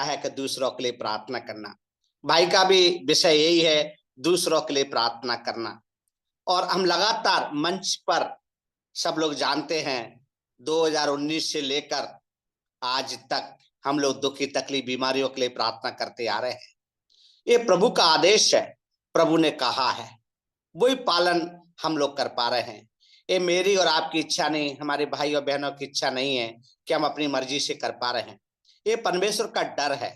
है कि दूसरों के लिए प्रार्थना करना। भाई का भी विषय यही है, दूसरों के लिए प्रार्थना करना। और हम लगातार मंच पर सब लोग जानते हैं 2019 से लेकर आज तक हम लोग दुखी तकलीफ बीमारियों के लिए प्रार्थना करते आ रहे हैं। ये प्रभु का आदेश है, प्रभु ने कहा है, वही पालन हम लोग कर पा रहे हैं। ये मेरी और आपकी इच्छा नहीं, हमारे भाई और बहनों की इच्छा नहीं है कि हम अपनी मर्जी से कर पा रहे हैं। ये परमेश्वर का डर है,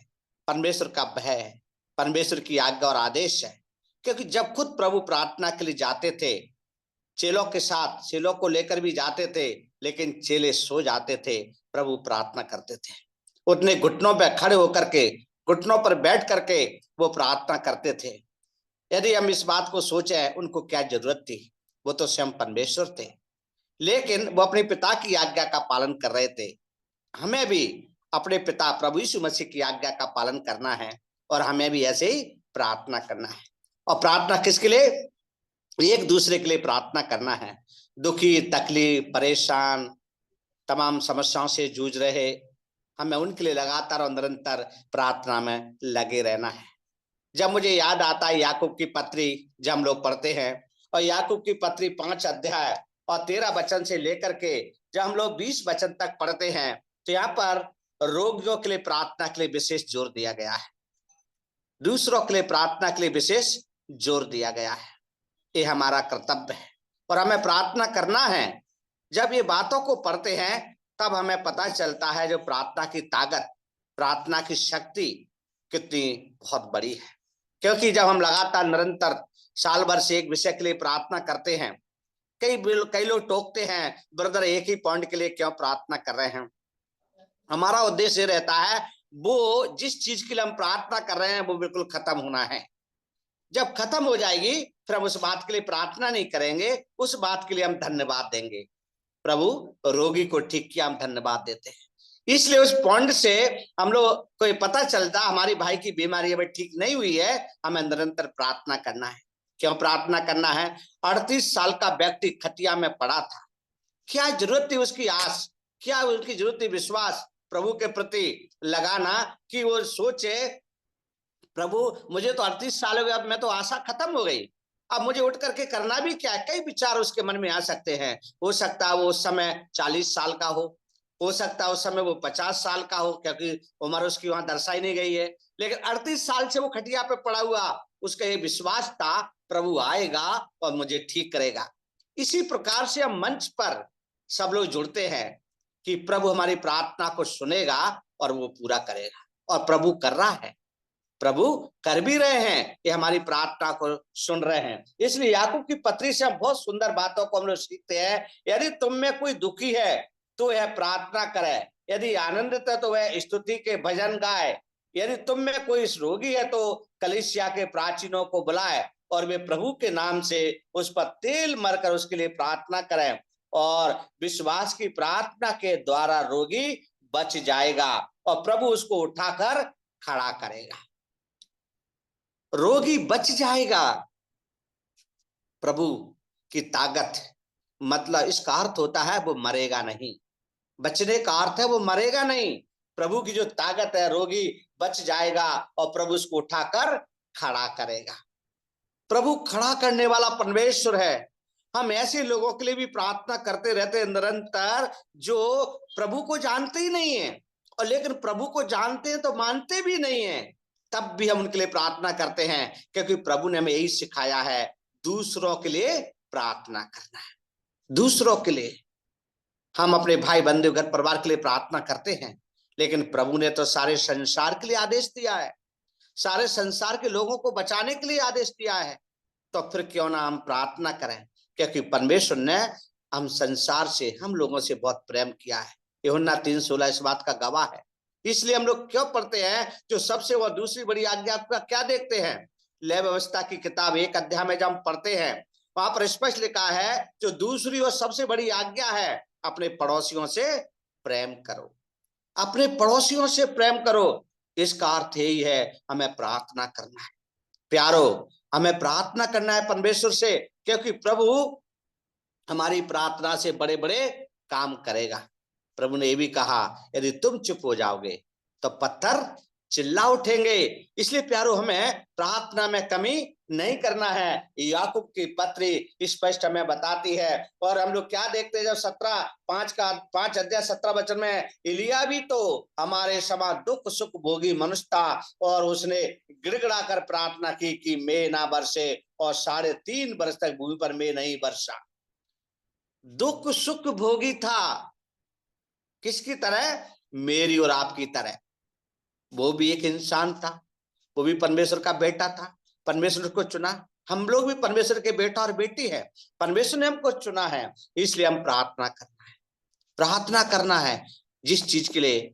परमेश्वर का भय है, परमेश्वर की आज्ञा और आदेश है। क्योंकि जब खुद प्रभु प्रार्थना के लिए जाते थे, चेलों के साथ, चेलों को लेकर भी जाते थे, लेकिन चेले सो जाते थे, प्रभु प्रार्थना करते थे। उतने घुटनों पर खड़े होकर के, घुटनों पर बैठ करके वो प्रार्थना करते थे। यदि हम इस बात को सोचे, उनको क्या जरूरत थी, वो तो स्वयं परमेश्वर थे, लेकिन वो अपने पिता की आज्ञा का पालन कर रहे थे। हमें भी अपने पिता प्रभु यीशु मसीह की आज्ञा का पालन करना है और हमें भी ऐसे ही प्रार्थना करना है। और प्रार्थना किसके लिए? एक दूसरे के लिए प्रार्थना करना है। दुखी तकलीफ परेशान तमाम समस्याओं से जूझ रहे, हमें उनके लिए लगातार और निरंतर प्रार्थना में लगे रहना है। जब मुझे याद आता है याकूब की पत्री, जब हम लोग पढ़ते हैं, और याकूब की पत्री 5 अध्याय और 13 वचन से लेकर के जब हम लोग 20 वचन तक पढ़ते हैं, तो यहाँ पर रोगियों के लिए प्रार्थना के लिए विशेष जोर दिया गया है, दूसरों के लिए प्रार्थना के लिए विशेष जोर दिया गया है। ये हमारा कर्तव्य है और हमें प्रार्थना करना है। जब ये बातों को पढ़ते हैं तब हमें पता चलता है जो प्रार्थना की ताकत, प्रार्थना की शक्ति कितनी बहुत बड़ी है। क्योंकि जब हम लगातार निरंतर साल भर से एक विषय के लिए प्रार्थना करते हैं, कई लोग टोकते हैं, ब्रदर एक ही पॉइंट के लिए क्यों प्रार्थना कर रहे हैं। हमारा उद्देश्य रहता है वो जिस चीज के लिए हम प्रार्थना कर रहे हैं वो बिल्कुल खत्म होना है। जब खत्म हो जाएगी फिर हम उस बात के लिए प्रार्थना नहीं करेंगे, उस बात के लिए हम धन्यवाद देंगे। प्रभु रोगी को ठीक किया, हम धन्यवाद देते हैं। इसलिए उस पॉइंट से हम लोग को पता चलता हमारी भाई की बीमारी अभी ठीक नहीं हुई है, हमें निरंतर प्रार्थना करना है। क्यों प्रार्थना करना है? 38 साल का व्यक्ति खटिया में पड़ा था, क्या जरूरत थी उसकी आस, क्या उसकी जरूरत थी विश्वास प्रभु के प्रति लगाना, कि वो सोचे प्रभु मुझे तो 38 साल हो गए, अब मैं तो आशा खत्म हो गई, अब मुझे उठ करके करना भी क्या है। कई विचार उसके मन में आ सकते हैं। हो सकता है वो उस समय 40 साल का हो सकता है उस समय वो 50 साल का हो, क्योंकि उम्र उसकी वहां दर्शाई नहीं गई है। लेकिन 38 साल से वो खटिया पे पड़ा हुआ, उसका ये विश्वास था प्रभु आएगा और मुझे ठीक करेगा। इसी प्रकार से हम मंच पर सब लोग जुड़ते हैं कि प्रभु हमारी प्रार्थना को सुनेगा और वो पूरा करेगा, और प्रभु कर रहा है, प्रभु कर भी रहे हैं, ये हमारी प्रार्थना को सुन रहे हैं। इसलिए याकूब की पत्री से हम बहुत सुंदर बातों को हम लोग सीखते हैं। यदि तुम में कोई दुखी है तो यह प्रार्थना करे, यदि आनंदित है तो वह स्तुति के भजन गाए, यदि तुम में कोई रोगी है तो कलीसिया के प्राचीनों को बुलाए और वे प्रभु के नाम से उस पर तेल मरकर उसके लिए प्रार्थना करें, और विश्वास की प्रार्थना के द्वारा रोगी बच जाएगा और प्रभु उसको उठाकर खड़ा करेगा। रोगी बच जाएगा। प्रभु की ताकत, मतलब इसका अर्थ होता है वो मरेगा नहीं। बचने का अर्थ है वो मरेगा नहीं। प्रभु की जो ताकत है, रोगी बच जाएगा और प्रभु उसको उठाकर खड़ा करेगा। प्रभु खड़ा करने वाला परमेश्वर है। हम ऐसे लोगों के लिए भी प्रार्थना करते रहते हैं निरंतर, जो प्रभु को जानते ही नहीं है, और लेकिन प्रभु को जानते हैं तो मानते भी नहीं है, तब भी हम उनके लिए प्रार्थना करते हैं, क्योंकि प्रभु ने हमें यही सिखाया है, दूसरों के लिए प्रार्थना करना है। दूसरों के लिए हम अपने भाई बंधु घर परिवार के लिए प्रार्थना करते हैं, लेकिन प्रभु ने तो सारे संसार के लिए आदेश दिया है, सारे संसार के लोगों को बचाने के लिए आदेश दिया है। तो फिर क्यों ना हम प्रार्थना करें, क्योंकि परमेश्वर ने हम संसार से, हम लोगों से बहुत प्रेम किया है। यूहन्ना 3:16 इस बात का गवाह है। इसलिए हम लोग क्यों पढ़ते हैं, जो सबसे वह दूसरी बड़ी आज्ञा का क्या देखते हैं, लय व्यवस्था की किताब 1 अध्याय में जब हम पढ़ते हैं, वहां पर स्पष्ट लिखा है जो दूसरी और सबसे बड़ी आज्ञा है, अपने पड़ोसियों से प्रेम करो, अपने पड़ोसियों से प्रेम करो। इसका अर्थ यही है, हमें प्रार्थना करना है। प्यारो, हमें प्रार्थना करना है परमेश्वर से, क्योंकि प्रभु हमारी प्रार्थना से बड़े बड़े काम करेगा। प्रभु ने यह भी कहा, यदि तुम चुप हो जाओगे तो पत्थर चिल्ला उठेंगे। इसलिए प्यारो हमें प्रार्थना में कमी नहीं करना है। याकूब की पत्री स्पष्ट हमें बताती है। और हम लोग क्या देखते हैं, जब 5 अध्याय 17 वचन में, एलिया भी तो हमारे समान दुख सुख भोगी मनुष्य था और उसने गिड़गिड़ा कर प्रार्थना की कि मेघ ना बरसे, और 3.5 वर्ष तक भूमि पर मेघ नहीं बरसा। दुख सुख भोगी था, किसकी तरह? मेरी और आपकी तरह। वो भी एक इंसान था, वो भी परमेश्वर का बेटा था, परमेश्वर को चुना। हम लोग भी परमेश्वर के बेटा और बेटी है, परमेश्वर ने हमको चुना है। इसलिए हम प्रार्थना करना है, प्रार्थना करना है जिस चीज के लिए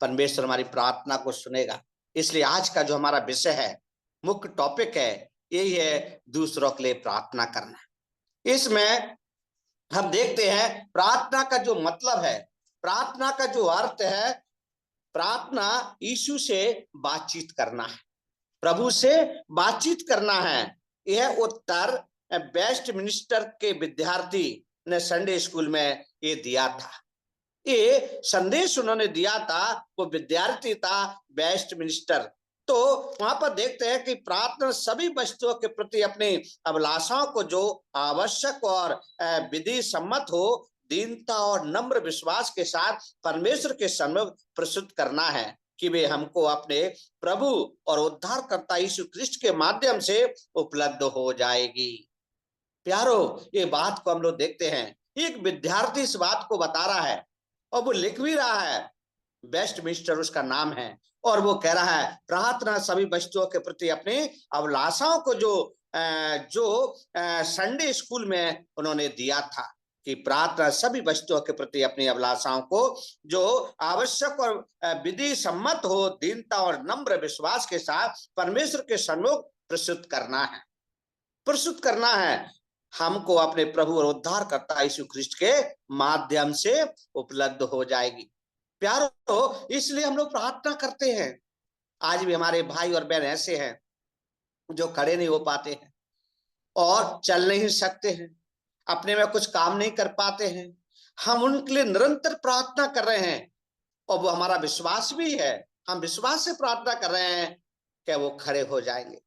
परमेश्वर हमारी प्रार्थना को सुनेगा। इसलिए आज का जो हमारा विषय है, मुख्य टॉपिक है, यही है दूसरों के लिए प्रार्थना करना। इसमें हम देखते हैं प्रार्थना का जो मतलब है, प्रार्थना का जो अर्थ है, प्रार्थना यीशु से बातचीत करना है, प्रभु से बातचीत करना है। यह उत्तर वेस्ट मिनिस्टर के विद्यार्थी ने संडे स्कूल में ये दिया था। ये संदेश उन्होंने दिया था, वो विद्यार्थी था वेस्ट मिनिस्टर। तो वहां पर देखते हैं कि प्रार्थना सभी वस्तुओं के प्रति अपनी अभिलाषाओं को जो आवश्यक और विधि सम्मत हो, दीनता और नम्र विश्वास के साथ परमेश्वर के सम्मुख प्रस्तुत करना है कि वे हमको अपने प्रभु और उद्धारकर्ता यीशु क्रिस्ट के माध्यम से उपलब्ध हो जाएगी। प्यारो, ये बात को हम लोग देखते हैं, एक विद्यार्थी इस बात को बता रहा है और वो लिख भी रहा है, वेस्ट मिनिस्टर उसका नाम है, और वो कह रहा है प्रार्थना सभी वस्तुओं के प्रति अपनी अभिलाषाओं को जो संडे स्कूल में उन्होंने दिया था, कि प्रार्थना सभी वस्तुओं के प्रति अपनी अभिलाषाओं को जो आवश्यक और विधि सम्मत हो, दीनता और नम्र विश्वास के साथ परमेश्वर के सम्मुख प्रस्तुत करना है, प्रस्तुत करना है। हमको अपने प्रभु और उद्धारकर्ता यीशु ख्रिस्ट के माध्यम से उपलब्ध हो जाएगी। प्यारो, इसलिए हम लोग प्रार्थना करते हैं। आज भी हमारे भाई और बहन ऐसे हैं जो खड़े नहीं हो पाते हैं और चल नहीं सकते हैं, अपने में कुछ काम नहीं कर पाते हैं। हम उनके लिए निरंतर प्रार्थना कर रहे हैं और वो हमारा विश्वास भी है, हम विश्वास से प्रार्थना कर रहे हैं कि वो खड़े हो जाएंगे,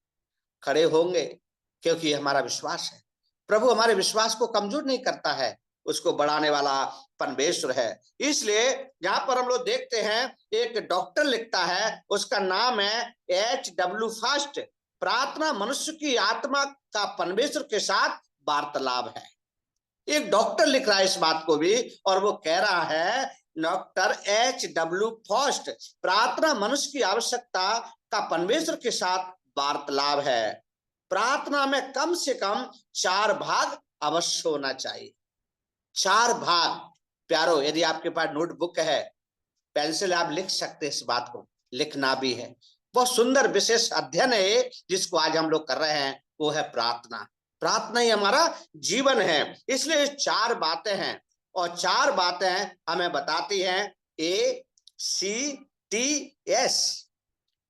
खड़े होंगे, क्योंकि हमारा विश्वास है। प्रभु हमारे विश्वास को कमजोर नहीं करता है, उसको बढ़ाने वाला परमेश्वर है। इसलिए जहां पर हम लोग देखते हैं, एक डॉक्टर लिखता है, उसका नाम है H.W. फास्ट। प्रार्थना मनुष्य की आत्मा का परमेश्वर के साथ वार्तालाप है। एक डॉक्टर लिख रहा है इस बात को भी, और वो कह रहा है, डॉक्टर H.W. फास्ट, प्रार्थना मनुष्य की आवश्यकता का परमेश्वर के साथ वार्तालाप है। प्रार्थना में कम से कम 4 भाग अवश्य होना चाहिए। 4 भाग। प्यारो, यदि आपके पास नोटबुक है, पेंसिल, आप लिख सकते हैं, इस बात को लिखना भी है। बहुत सुंदर विशेष अध्ययन है जिसको आज हम लोग कर रहे हैं, वो है प्रार्थना। प्रार्थना ही हमारा जीवन है। इसलिए 4 बातें हैं, और 4 बातें हमें बताती हैं ACTS।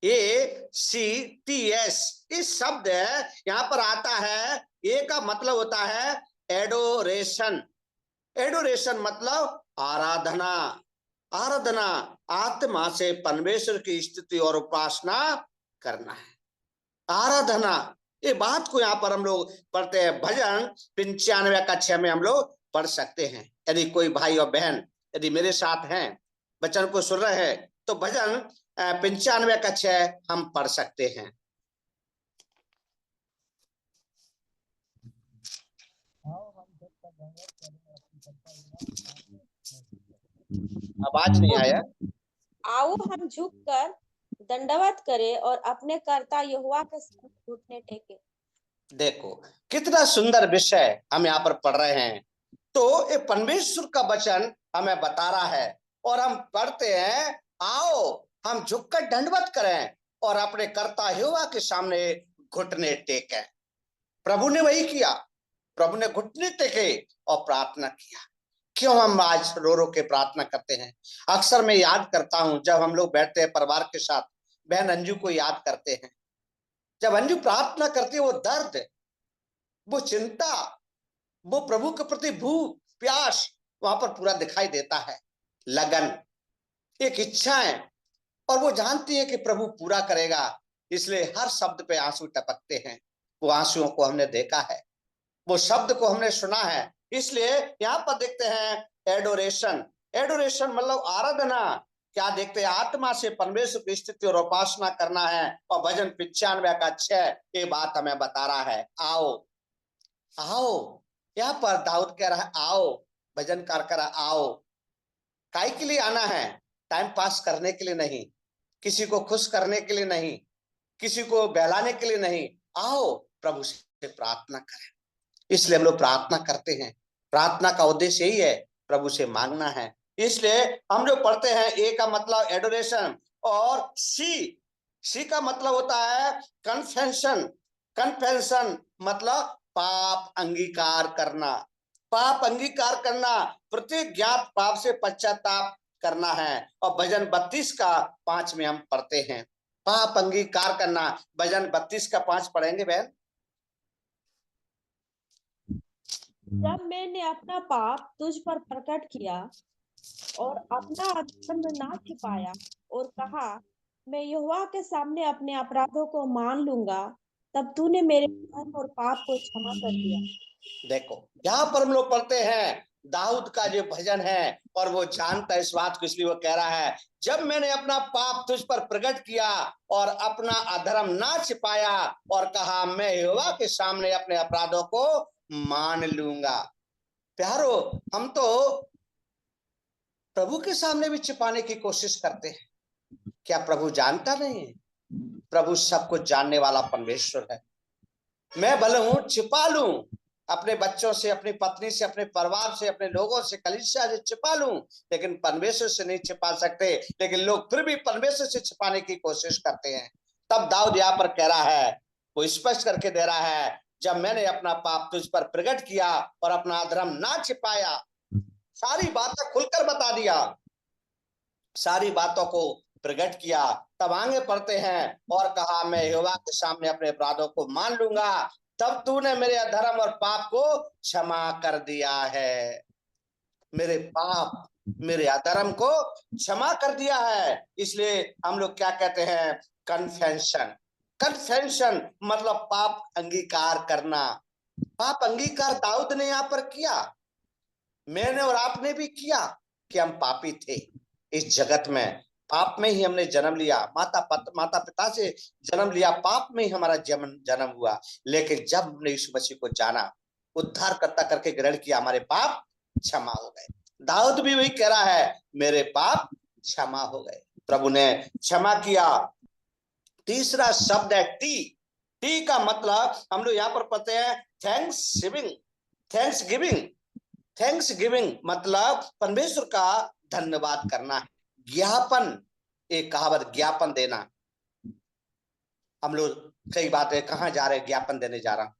ACTS इस शब्द यहां पर आता है। ए का मतलब होता है एडोरेशन। एडोरेशन मतलब आराधना। आराधना आत्मा से परमेश्वर की स्तुति और उपासना करना है। आराधना, ये बात को यहाँ पर हम लोग पढ़ते हैं। भजन 95 का 6 में हम लोग पढ़ सकते हैं। यदि कोई भाई और बहन यदि मेरे साथ हैं, वचन को सुन रहे हैं, तो भजन 95 का 6 हम पढ़ सकते हैं। आवाज नहीं आया। आओ हम झुककर दंडवत करें और अपने कर्ता यहोवा के सामने घुटने टेके। देखो कितना सुंदर विषय हम यहाँ पर पढ़ रहे हैं। तो ये परमेश्वर का वचन हमें बता रहा है, और हम पढ़ते हैं, आओ हम झुककर दंडवत करें और अपने कर्ता यहोवा के सामने घुटने टेकें। प्रभु ने वही किया, प्रभु ने घुटने टेके और प्रार्थना किया। क्यों हम आज रो रो के प्रार्थना करते हैं? अक्सर मैं याद करता हूं, जब हम लोग बैठते हैं परिवार के साथ, बहन अंजू को याद करते हैं। जब अंजू प्रार्थना करती है, वो दर्द, वो चिंता, वो प्रभु के प्रति भूख प्यास वहां पर पूरा दिखाई देता है। लगन, एक इच्छाएं, और वो जानती है कि प्रभु पूरा करेगा, इसलिए हर शब्द पे आंसू टपकते हैं। वो आंसुओं को हमने देखा है, वो शब्द को हमने सुना है। इसलिए यहाँ पर देखते हैं एडोरेशन। एडोरेशन मतलब आराधना। क्या देखते हैं? आत्मा से परमेश्वर की स्तुति और उपासना करना है। और भजन 95 का 6 ये बात हमें बता रहा है, आओ आओ। यहाँ पर दाऊद कह रहा है आओ, भजनकार कह रहा आओ। काय के लिए आना है? टाइम पास करने के लिए नहीं, किसी को खुश करने के लिए नहीं, किसी को बहलाने के लिए नहीं। आओ प्रभु से प्रार्थना करें। इसलिए हम लोग प्रार्थना करते हैं। प्रार्थना का उद्देश्य यही है, प्रभु से मांगना है। इसलिए हम जो पढ़ते हैं, ए का मतलब एडोरेशन, और सी का मतलब होता है कन्फेशन। कन्फेशन मतलब पाप अंगीकार करना। पाप अंगीकार करना, प्रत्येक ज्ञात पाप से पश्चाताप करना है। और भजन 32 का 5 में हम पढ़ते हैं पाप अंगीकार करना। भजन 32 का 5 पढ़ेंगे बहन। जब मैंने अपना पाप तुझ पर प्रकट किया और अपना अधर्म ना छिपाया और कहा मैं यहोवा के सामने अपने अपराधों को मान लूंगा, तब तूने मेरे धर्म और पाप को क्षमा कर दिया। देखो यहाँ पर हम लोग पढ़ते हैं दाऊद का जो भजन है, और वो जानता है इस बात को, इसलिए वो कह रहा है जब मैंने अपना पाप तुझ पर प्रकट किया और अपना अधर्म ना छिपाया और कहा मैं यहोवा के सामने अपने अपराधों को मान लूंगा। प्यारो, हम तो प्रभु के सामने भी छिपाने की कोशिश करते हैं। क्या प्रभु जानता नहीं है? प्रभु सब कुछ जानने वाला परमेश्वर है। मैं भले हूं छिपा लूं अपने बच्चों से, अपनी पत्नी से, अपने परिवार से, अपने लोगों से, कलीसिया से छिपा लूं, लेकिन परमेश्वर से नहीं छिपा सकते। लेकिन लोग फिर भी परमेश्वर से छिपाने की कोशिश करते हैं। तब दाऊद यहाँ पर कह रहा है, वो स्पष्ट करके दे रहा है, जब मैंने अपना पाप तुझ पर प्रकट किया और अपना अधर्म ना छिपाया, सारी बातें खुलकर बता दिया, सारी बातों को प्रकट किया। तब आगे पढ़ते हैं, और कहा मैं यहोवा के सामने अपने अपराधों को मान लूंगा, तब तूने मेरे अधर्म और पाप को क्षमा कर दिया है। मेरे पाप, मेरे अधर्म को क्षमा कर दिया है। इसलिए हम लोग क्या कहते हैं? कन्फेशन। कन्फेशन मतलब पाप अंगीकार करना। पाप अंगीकार दाऊद ने यहाँ पर किया, मैंने और आपने भी किया कि हम पापी थे। इस जगत में पाप में ही हमने जन्म लिया, माता पिता से जन्म लिया, पाप में ही हमारा जन्म हुआ। लेकिन जब हमने यीशु मसीह को जाना, उद्धारकर्ता करके ग्रहण किया, हमारे पाप क्षमा हो गए। दाऊद भी वही कह रहा है, मेरे पाप क्षमा हो गए, प्रभु ने क्षमा किया। तीसरा शब्द है टी का मतलब हम लोग यहाँ पर पढ़ते हैं thanks giving. Thanks giving, thanks giving मतलब परमेश्वर का धन्यवाद करना है। ज्ञापन, एक कहावत, ज्ञापन देना। हम लोग कई बातें, कहाँ जा रहे हैं? ज्ञापन देने जा रहा हूं,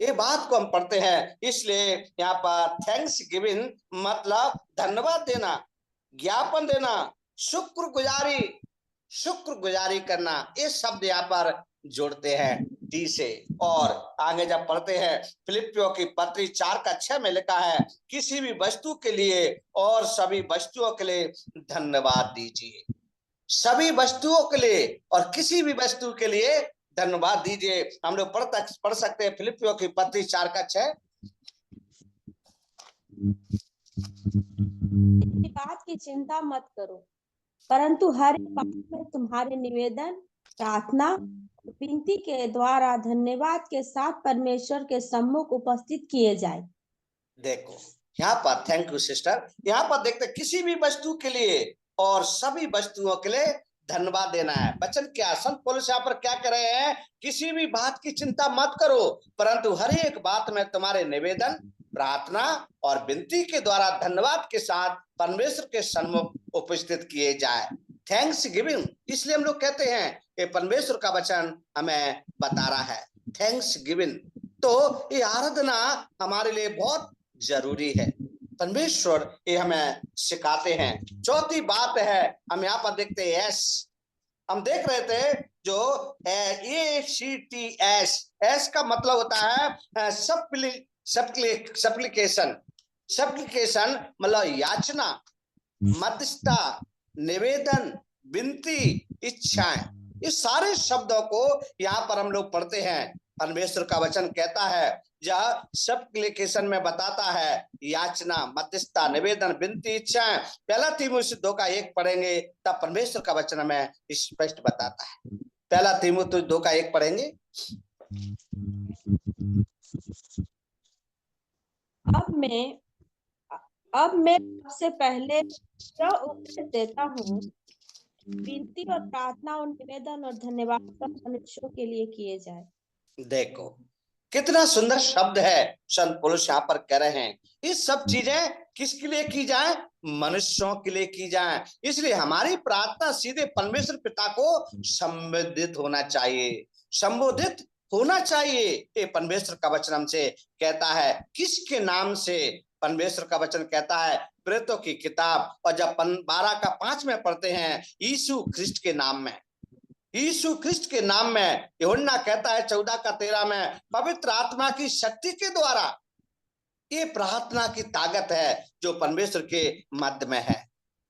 ये बात को हम पढ़ते हैं। इसलिए यहाँ पर थैंक्स गिविंग मतलब धन्यवाद देना, ज्ञापन देना, शुक्रगुजारी, शुक्रगुजारी करना। ये शब्द यहाँ पर जोड़ते हैं टी से। और आगे जब पढ़ते हैं, फिलिपियों की पत्री 4 का 6 में लिखा है, किसी भी वस्तु के लिए और सभी वस्तुओं के लिए धन्यवाद दीजिए। सभी वस्तुओं के लिए और किसी भी वस्तु के लिए धन्यवाद दीजिए। हम लोग पढ़ सकते हैं फिलिपियों की पत्री 4 का 6। बात की चिंता मत करो, परंतु हर एक बात में तुम्हारे निवेदन, प्रार्थना, विनती के द्वारा धन्यवाद के साथ परमेश्वर के सम्मुख उपस्थित किए जाए। देखो यहाँ पर, थैंक यू सिस्टर, यहाँ पर देखते किसी भी वस्तु के लिए और सभी वस्तुओं के लिए धन्यवाद देना है। वचन क्या, संत पौलुस यहाँ पर क्या कह रहे हैं? किसी भी बात की चिंता मत करो, परंतु हर एक बात में तुम्हारे निवेदन, प्रार्थना और विनती के द्वारा धन्यवाद के साथ परमेश्वर के सम्मुख उपस्थित किए जाए। थैंक्स गिविंग, इसलिए हम लोग कहते हैं कि परमेश्वर का वचन हमें बता रहा है थैंक्स गिविंग। तो ये आराधना हमारे लिए बहुत जरूरी है। परमेश्वर ये हमें सिखाते हैं। चौथी बात है, हम यहाँ पर देखते हैं एस। हम देख रहे थे जो ACTS, एस का मतलब होता है सप्लिकेशन। सप्लिकेशन मतलब याचना, मध्यस्थता, निवेदन, विनती, इच्छाएं, इस सारे शब्दों को यहाँ पर हम लोग पढ़ते हैं। परमेश्वर का वचन कहता है, यह सप्लिकेशन में बताता है, याचना, मध्यस्थता, निवेदन, विनती, इच्छाएं। पहला तीमुथियुस 2:1 पढ़ेंगे तब परमेश्वर का वचन हमें स्पष्ट बताता है। पहला तीमुथियुस 2:1 पढ़ेंगे। अब मैं सबसे पहले यह उपदेश देता हूँ, विनती और प्रार्थना और निवेदन और धन्यवाद सब मनुष्यों के लिए किए जाए। देखो कितना सुंदर शब्द है, संत पौलुस यहाँ पर कह रहे हैं, ये सब चीजें किसके लिए की जाए? मनुष्यों के लिए की जाए। इसलिए हमारी प्रार्थना सीधे परमेश्वर पिता को संबोधित होना चाहिए, संबोधित होना चाहिए। ये परमेश्वर का वचन हमसे कहता है। किसके नाम से? परमेश्वर का वचन कहता है प्रेरितों की किताब, और जब 12:5 में पढ़ते हैं, यीशु ख्रिस्ट के नाम में, यीशु ख्रिस्ट के नाम में। यूहन्ना कहता है 14:13 में, पवित्र आत्मा की शक्ति के द्वारा। ये प्रार्थना की ताकत है जो परमेश्वर के मध्य में है।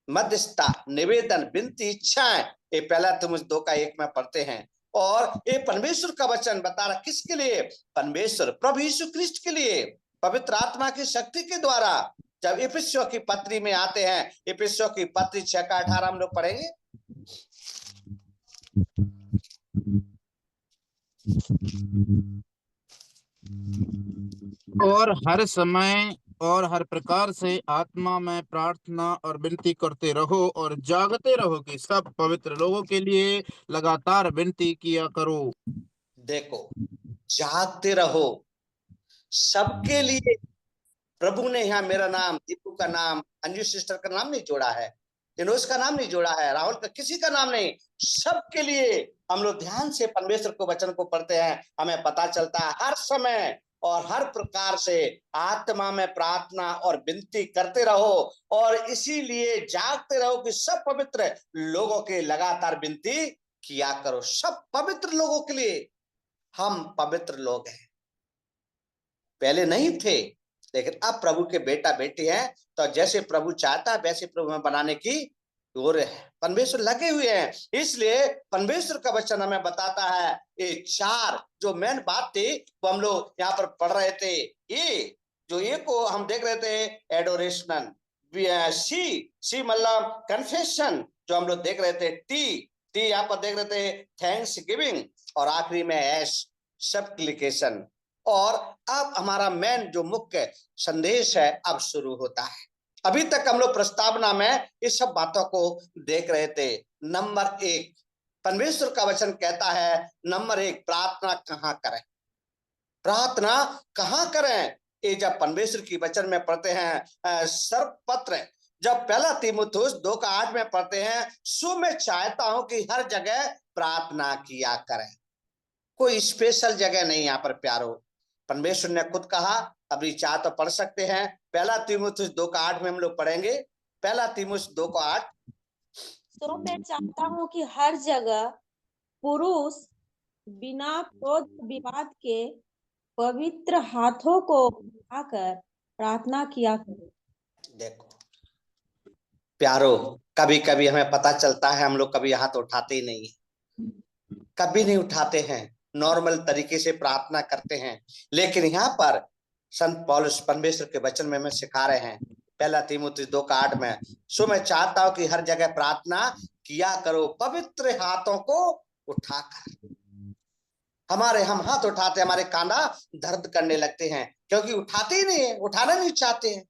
मध्यस्थता, निवेदन, विनती, इच्छाएं, ये पहला तीमुथियुस 2:1 में पढ़ते हैं। और ये परमेश्वर का वचन बता रहा किसके लिए? परमेश्वर प्रभु यीशु ख्रिस्ट के लिए, पवित्र आत्मा की शक्ति के द्वारा। जब इफिसियों की पत्री में आते हैं, इफिसियों की पत्री 6:18 हम लोग पढ़ेंगे। और हर समय और हर प्रकार से आत्मा में प्रार्थना और विनती करते रहो और जागते रहो कि सब पवित्र लोगों के लिए लगातार विनती किया करो। देखो, जागते रहो सबके लिए। प्रभु ने यहाँ मेरा नाम, दीपू का नाम, अंजू सिस्टर का नाम नहीं जोड़ा है, दिनोस का नाम नहीं जोड़ा है, राहुल का, किसी का नाम नहीं, सबके लिए। हम लोग ध्यान से परमेश्वर को वचन को पढ़ते हैं, हमें पता चलता है हर समय और हर प्रकार से आत्मा में प्रार्थना और विनती करते रहो, और इसीलिए जागते रहो कि सब पवित्र लोगों के लगातार विनती किया करो। सब पवित्र लोगों के लिए। हम पवित्र लोग हैं, पहले नहीं थे, लेकिन अब प्रभु के बेटा बेटी हैं, तो जैसे प्रभु चाहता है वैसे प्रभु में बनाने की ओर है, परमेश्वर लगे हुए हैं। इसलिए परमेश्वर का वचन हमें बताता है, ये चार जो मेन बात थी वो हम लोग यहाँ पर पढ़ रहे थे। ये जो ये को हम देख रहे थे, एडोरेशन, सी मतलब कन्फेशन जो हम लोग देख रहे थे, टी यहाँ पर देख रहे थे थैंक्स गिविंग, और आखिरी में एस सप्लिकेशन। और अब हमारा मेन जो मुख्य संदेश है अब शुरू होता है। अभी तक हम लोग प्रस्तावना में इस सब बातों को देख रहे थे। नंबर 1, परमेश्वर का वचन कहता है, नंबर 1, प्रार्थना कहाँ करें? प्रार्थना कहाँ करें? ये जब परमेश्वर की वचन में पढ़ते हैं, सर्वपत्र, जब पहला तीमुथियुस 2:8 में पढ़ते हैं, सो मैं चाहता हूं कि हर जगह प्रार्थना किया करें। कोई स्पेशल जगह नहीं यहाँ पर प्यारो, परमेश्वर ने खुद कहा। अभी चाह तो पढ़ सकते हैं, पहला तीमुथियुस 2:8 में हम लोग पढ़ेंगे। पहला तीमुथियुस 2:8, तो मैं चाहता हूँ कि हर जगह पुरुष बिना क्रोध विवाद के पवित्र हाथों को उठाकर प्रार्थना किया करे। देखो प्यारो, कभी कभी हमें पता चलता है हम लोग कभी हाथ उठाते ही नहीं है, कभी नहीं उठाते हैं, नॉर्मल तरीके से प्रार्थना करते हैं। लेकिन यहाँ पर संत पौलुस परमेश्वर के वचन में हमें सिखा रहे हैं, पहला तीमुथियुस 2:8 में, सो मैं चाहता हूं कि हर जगह प्रार्थना किया करो पवित्र हाथों को उठाकर। हम हाथ उठाते, हमारे कांधा दर्द करने लगते हैं, क्योंकि उठाते ही नहीं है, उठाना नहीं चाहते हैं।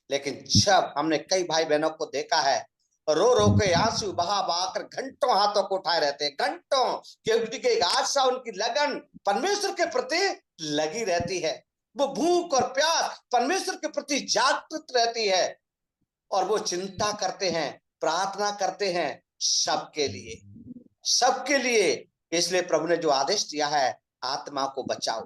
लेकिन जब हमने कई भाई बहनों को देखा है, रो रो के आंसू बहा बहा कर घंटों हाथों को उठाए रहते हैं, घंटों, क्योंकि आशा उनकी लगन परमेश्वर के प्रति लगी रहती है। वो भूख और प्यास परमेश्वर के प्रति जागृत रहती है, और वो चिंता करते हैं, प्रार्थना करते हैं सबके लिए, सबके लिए। इसलिए प्रभु ने जो आदेश दिया है, आत्मा को बचाओ,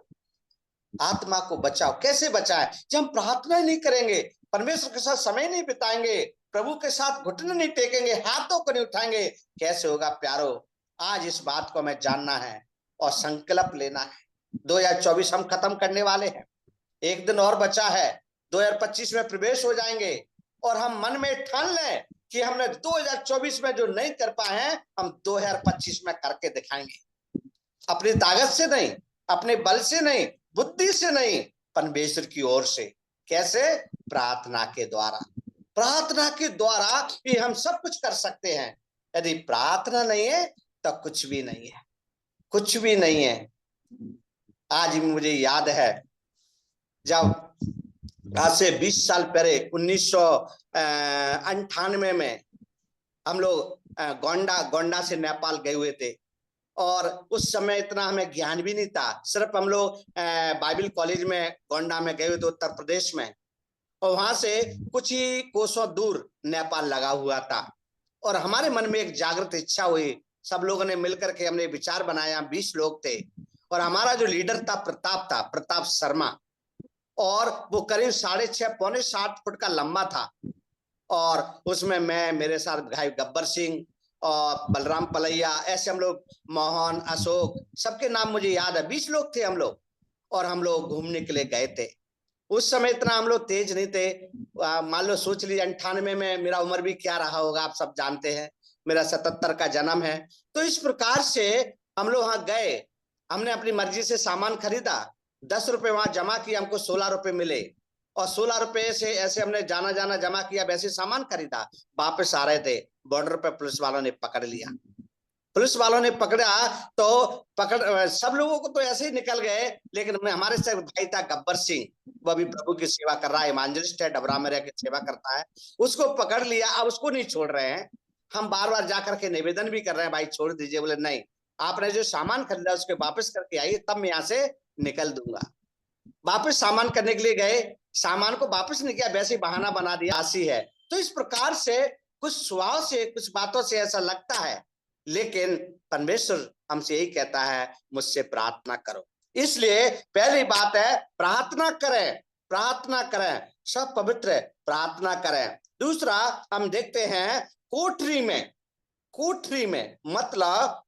आत्मा को बचाओ। कैसे बचाएं? जब हम प्रार्थना नहीं करेंगे, परमेश्वर के साथ समय नहीं बिताएंगे, प्रभु के साथ घुटने नहीं टेकेंगे, हाथों को नहीं उठाएंगे, कैसे होगा प्यारो? आज इस बात को हमें जानना है और संकल्प लेना है। 2024 हम खत्म करने वाले हैं, एक दिन और बचा है, 2025 में प्रवेश हो जाएंगे, और हम मन में ठान लें कि हमने 2024 में जो नहीं कर पाए हैं हम 2025 में करके दिखाएंगे। अपनी ताकत से नहीं, अपने बल से नहीं, बुद्धि से नहीं, परमेश्वर की ओर से। कैसे? प्रार्थना के द्वारा। प्रार्थना के द्वारा ही हम सब कुछ कर सकते हैं। यदि प्रार्थना नहीं है तो कुछ भी नहीं है, कुछ भी नहीं है। आज भी मुझे याद है जब आज से 20 साल पहले 1998 में हम लोग गोंडा से नेपाल गए हुए थे। और उस समय इतना हमें ज्ञान भी नहीं था। सिर्फ हम लोग बाइबल कॉलेज में गोंडा में गए हुए थे, उत्तर प्रदेश में। और वहां से कुछ ही कोसों दूर नेपाल लगा हुआ था। और हमारे मन में एक जागृत इच्छा हुई। सब लोगों ने मिलकर के हमने विचार बनाया। 20 लोग थे और हमारा जो लीडर था प्रताप शर्मा। और वो करीब 6.5 पौने 7 फुट का लंबा था। और उसमें मैं, मेरे साथ भाई गब्बर सिंह और बलराम पलैया, ऐसे हम लोग, मोहन, अशोक, सबके नाम मुझे याद है। 20 लोग थे हम लोग। और हम लोग घूमने के लिए गए थे। उस समय इतना हम लोग तेज नहीं थे। मान लो सोच लीजिए 98 में मेरा उम्र भी क्या रहा होगा, आप सब जानते हैं। मेरा 77 का जन्म है। तो इस प्रकार से हम लोग वहां गए। हमने अपनी मर्जी से सामान खरीदा। 10 रुपए वहां जमा किया, हमको 16 रुपए मिले। और 16 रुपए से ऐसे हमने जाना जमा किया, वैसे सामान खरीदा। वापस आ रहे थे, बॉर्डर पे पुलिस वालों ने पकड़ लिया। पुलिस वालों ने पकड़ा तो सब लोगों को तो ऐसे ही निकल गए। लेकिन हमारे से भाई था गब्बर सिंह, वो अभी प्रभु की सेवा कर रहा है, इवांजलिस्ट है, डबरा में रह के सेवा करता है। उसको पकड़ लिया। अब उसको नहीं छोड़ रहे हैं। हम बार बार जाकर के निवेदन भी कर रहे हैं, भाई छोड़ दीजिए। बोले नहीं, आपने जो सामान खरीदा उसके वापस करके आइए, तब मैं यहाँ से निकल दूंगा। वापस सामान करने के लिए गए, सामान को वापस नहीं किया, वैसे बहाना बना दिया आसी है। तो इस प्रकार से कुछ स्वभाव से, कुछ बातों से ऐसा लगता है। लेकिन परमेश्वर हमसे यही कहता है, मुझसे प्रार्थना करो। इसलिए पहली बात है प्रार्थना करें, प्रार्थना करें, सब पवित्र प्रार्थना करें। दूसरा हम देखते हैं कोठरी में मतलब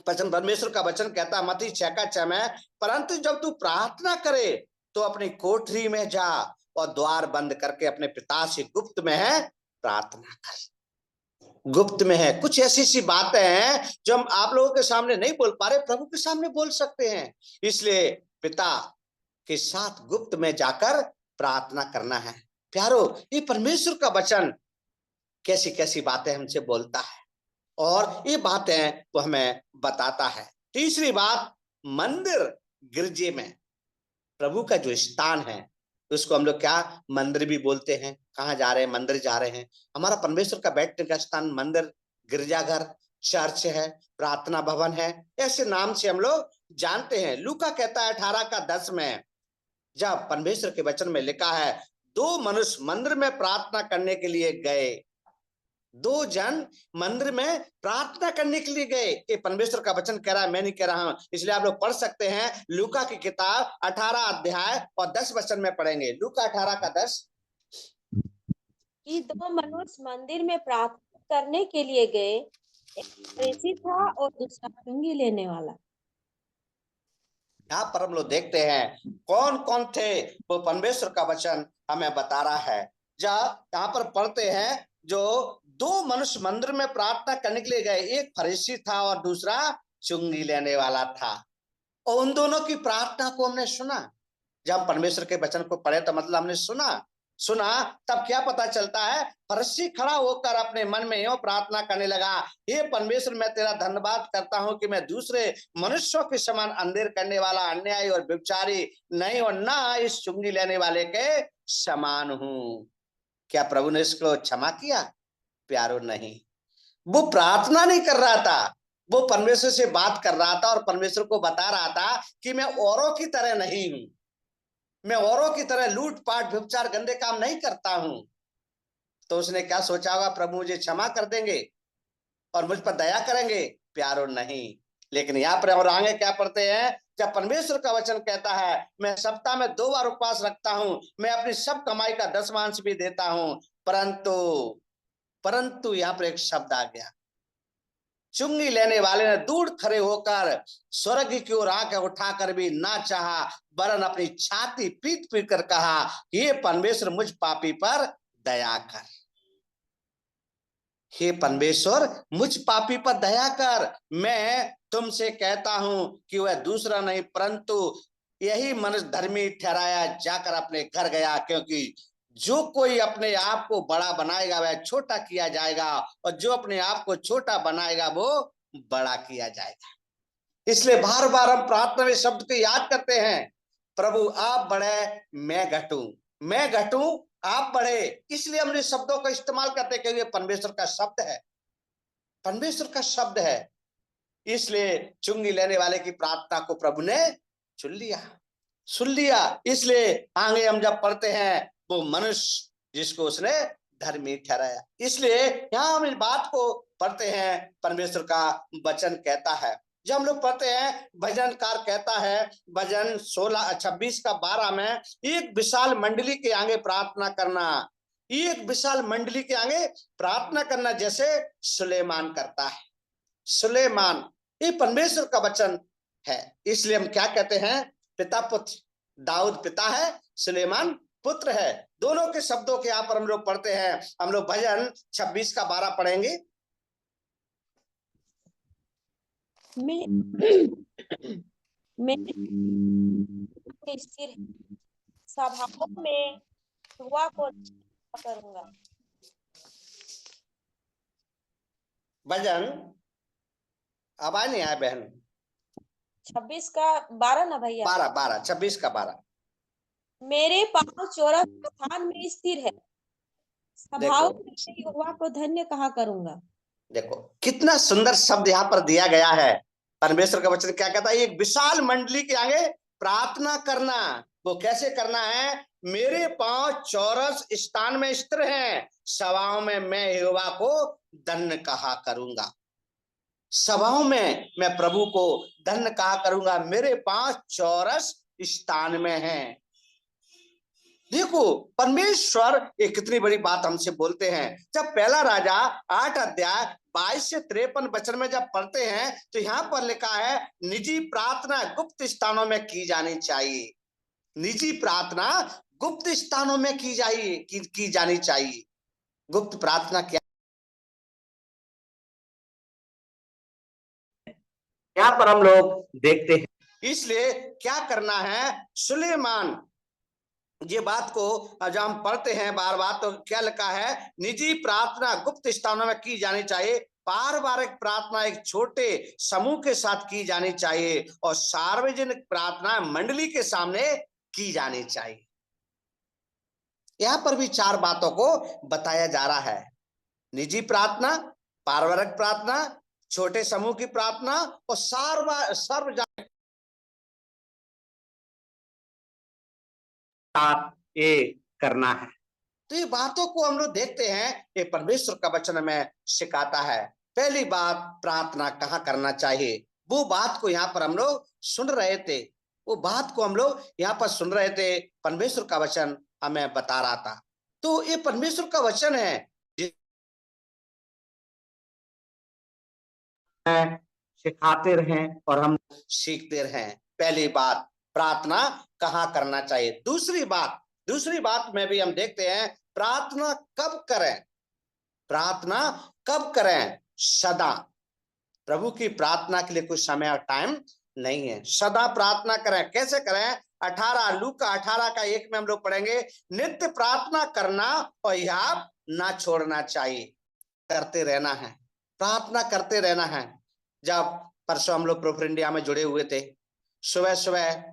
परमेश्वर का वचन कहता है मत्ती 6:6 में, परंतु जब तू प्रार्थना करे तो अपनी कोठरी में जा और द्वार बंद करके अपने पिता से गुप्त में है प्रार्थना कर। गुप्त में है। कुछ ऐसी बातें हैं जो हम आप लोगों के सामने नहीं बोल पा रहे, प्रभु के सामने बोल सकते हैं। इसलिए पिता के साथ गुप्त में जाकर प्रार्थना करना है। प्यारो, ये परमेश्वर का वचन कैसी कैसी बातें हमसे बोलता है और ये बातें वो हमें बताता है। तीसरी बात, मंदिर गिरजे में प्रभु का जो स्थान है उसको हम लोग क्या मंदिर भी बोलते हैं। कहाँ जा रहे हैं? मंदिर जा रहे हैं। हमारा परमेश्वर का बैठने का स्थान मंदिर, गिरजाघर, चर्च है, प्रार्थना भवन है, ऐसे नाम से हम लोग जानते हैं। लूका कहता है 18:10 में, जब परमेश्वर के वचन में लिखा है 2 मनुष्य मंदिर में प्रार्थना करने के लिए गए। 2 जन मंदिर में प्रार्थना करने के लिए गए। ये परमेश्वर का वचन कह रहा है, मैं नहीं कह रहा हूं। इसलिए आप लोग पढ़ सकते हैं, लूका की किताब 18 अध्याय और 10 वचन में पढ़ेंगे। लूका 18:10। कि 2 मनुष्य मंदिर में प्रार्थना करने के लिए गए, एक फरीसी था और दूसरा चुंगी लेने वाला। यहाँ पर हम लोग देखते हैं कौन कौन थे, वो परमेश्वर का वचन हमें बता रहा है। यहाँ पर पढ़ते हैं, जो 2 मनुष्य मंदिर में प्रार्थना करने के लिए गए, एक फरीसी था और दूसरा चुंगी लेने वाला था। और उन दोनों की प्रार्थना को हमने सुना। जब परमेश्वर के वचन को पढ़े तो मतलब हमने सुना, तब क्या पता चलता है, फरीसी खड़ा होकर अपने मन में यूं प्रार्थना करने लगा, हे परमेश्वर, मैं तेरा धन्यवाद करता हूं कि मैं दूसरे मनुष्यों के समान अंधेर करने वाला, अन्यायी और व्यभिचारी नहीं और ना इस चुंगी लेने वाले के समान हूं। क्या प्रभु ने इसको क्षमा किया? प्यारो, नहीं। वो प्रार्थना नहीं कर रहा था, वो परमेश्वर से बात कर रहा था और परमेश्वर को बता रहा था कि मैं औरों की तरह नहीं हूं, मैं औरों की तरह लूटपाट, व्यभिचार, गंदे काम नहीं करता हूं। तो उसने क्या सोचा होगा, प्रभु मुझे क्षमा कर देंगे और मुझ पर दया करेंगे? प्यारो, नहीं। लेकिन यहाँ पर और आगे क्या पढ़ते हैं, जब परमेश्वर का वचन कहता है मैं सप्ताह में 2 बार उपवास रखता हूं, मैं अपनी सब कमाई का 10वांश भी देता हूं, परंतु यहाँ पर एक शब्द आ गया, चुंगी लेने वाले ने दूर खड़े होकर स्वर्ग की ओर आंखें उठाकर भी ना चाहा, वरन अपनी छाती पीट पीट कर कहा, ये परमेश्वर मुझ पापी पर दया कर। हे परमेश्वर, मुझ पापी पर दया कर। मैं तुमसे कहता हूं कि वह दूसरा नहीं परंतु यही मनुष्य धर्मी ठहराया जाकर अपने घर गया, क्योंकि जो कोई अपने आप को बड़ा बनाएगा वह छोटा किया जाएगा, और जो अपने आप को छोटा बनाएगा वो बड़ा किया जाएगा। इसलिए बार बार हम प्रार्थना में शब्द को याद करते हैं, प्रभु आप बढ़े मैं घटूं, मैं घटूं आप बढ़े। इसलिए हम इस शब्दों का इस्तेमाल करते हैं क्योंकि ये परमेश्वर का शब्द है, परमेश्वर का शब्द है। इसलिए चुंगी लेने वाले की प्रार्थना को प्रभु ने सुन लिया, सुन लिया। इसलिए आगे हम जब पढ़ते हैं वो मनुष्य जिसको उसने धर्मी ठहराया। इसलिए यहां हम इस बात को पढ़ते हैं, परमेश्वर का वचन कहता है, जब हम लोग पढ़ते हैं भजनकार कहता है भजन 26:12 में, एक विशाल मंडली के आगे प्रार्थना करना, एक विशाल मंडली के आगे प्रार्थना करना जैसे सुलेमान करता है। सुलेमान, ये परमेश्वर का वचन है। इसलिए हम क्या कहते हैं, पिता पुत्र, दाऊद पिता है, सुलेमान पुत्र है। दोनों के शब्दों के यहाँ पर हम लोग पढ़ते हैं। हम लोग भजन 26:12 पढ़ेंगे। मैं स्थिर सभाओं में यहोवा को करूंगा। भजन आवाज नहीं आया बहन। 26:12 ना भैया, 12 26:12। मेरे पांव चौरस स्थान में स्थिर है, सभाओं में यहोवा को धन्य कहा करूंगा। देखो कितना सुंदर शब्द यहाँ पर दिया गया है। परमेश्वर का वचन क्या कहता है, एक विशाल मंडली के आगे प्रार्थना करना। वो कैसे करना है, मेरे पांव चौरस स्थान में स्थिर हैं, सभाओं में मैं यहोवा को धन्य कहा करूंगा। सभाओं में मैं प्रभु को धन्य कहा करूंगा, मेरे पांव चौरस स्थान में हैं। देखो परमेश्वर एक कितनी बड़ी बात हमसे बोलते हैं। जब पहला राजा 8:22 से 53 वचन में जब पढ़ते हैं तो यहाँ पर लिखा है, निजी प्रार्थना गुप्त स्थानों में की जानी चाहिए। निजी प्रार्थना गुप्त स्थानों में की जानी चाहिए। गुप्त प्रार्थना क्या, यहाँ पर हम लोग देखते हैं। इसलिए क्या करना है, सुलेमान, ये बात को जब हम पढ़ते हैं बार बार तो क्या लिखा है, निजी प्रार्थना गुप्त स्थानों में की जानी चाहिए, पारिवारिक प्रार्थना एक छोटे समूह के साथ की जानी चाहिए, और सार्वजनिक प्रार्थना मंडली के सामने की जानी चाहिए। यहां पर भी 4 बातों को बताया जा रहा है, निजी प्रार्थना, पारिवारिक प्रार्थना, छोटे समूह की प्रार्थना और सार्वजनिक ये करना है। तो ये बातों को हम लोग देखते हैं, ये परमेश्वर का वचन हमें सिखाता है। पहली बात, प्रार्थना कहाँ करना चाहिए, वो बात को यहाँ पर हम लोग सुन रहे थे, वो बात को हम लोग यहाँ पर सुन रहे थे। परमेश्वर का वचन हमें बता रहा था। तो ये परमेश्वर का वचन है, सिखाते रहें और हम सीखते रहें। पहली बात, प्रार्थना कहाँ करना चाहिए। दूसरी बात में भी हम देखते हैं, प्रार्थना कब करें। प्रार्थना कब करें, सदा। प्रभु की प्रार्थना के लिए कोई समय और टाइम नहीं है, सदा प्रार्थना करें। कैसे करें, लूका 18:1 में हम लोग पढ़ेंगे, नित्य प्रार्थना करना और याद ना छोड़ना चाहिए। करते रहना है, प्रार्थना करते रहना है। जब परसों हम लोग प्रोफर इंडिया में जुड़े हुए थे, सुबह सुबह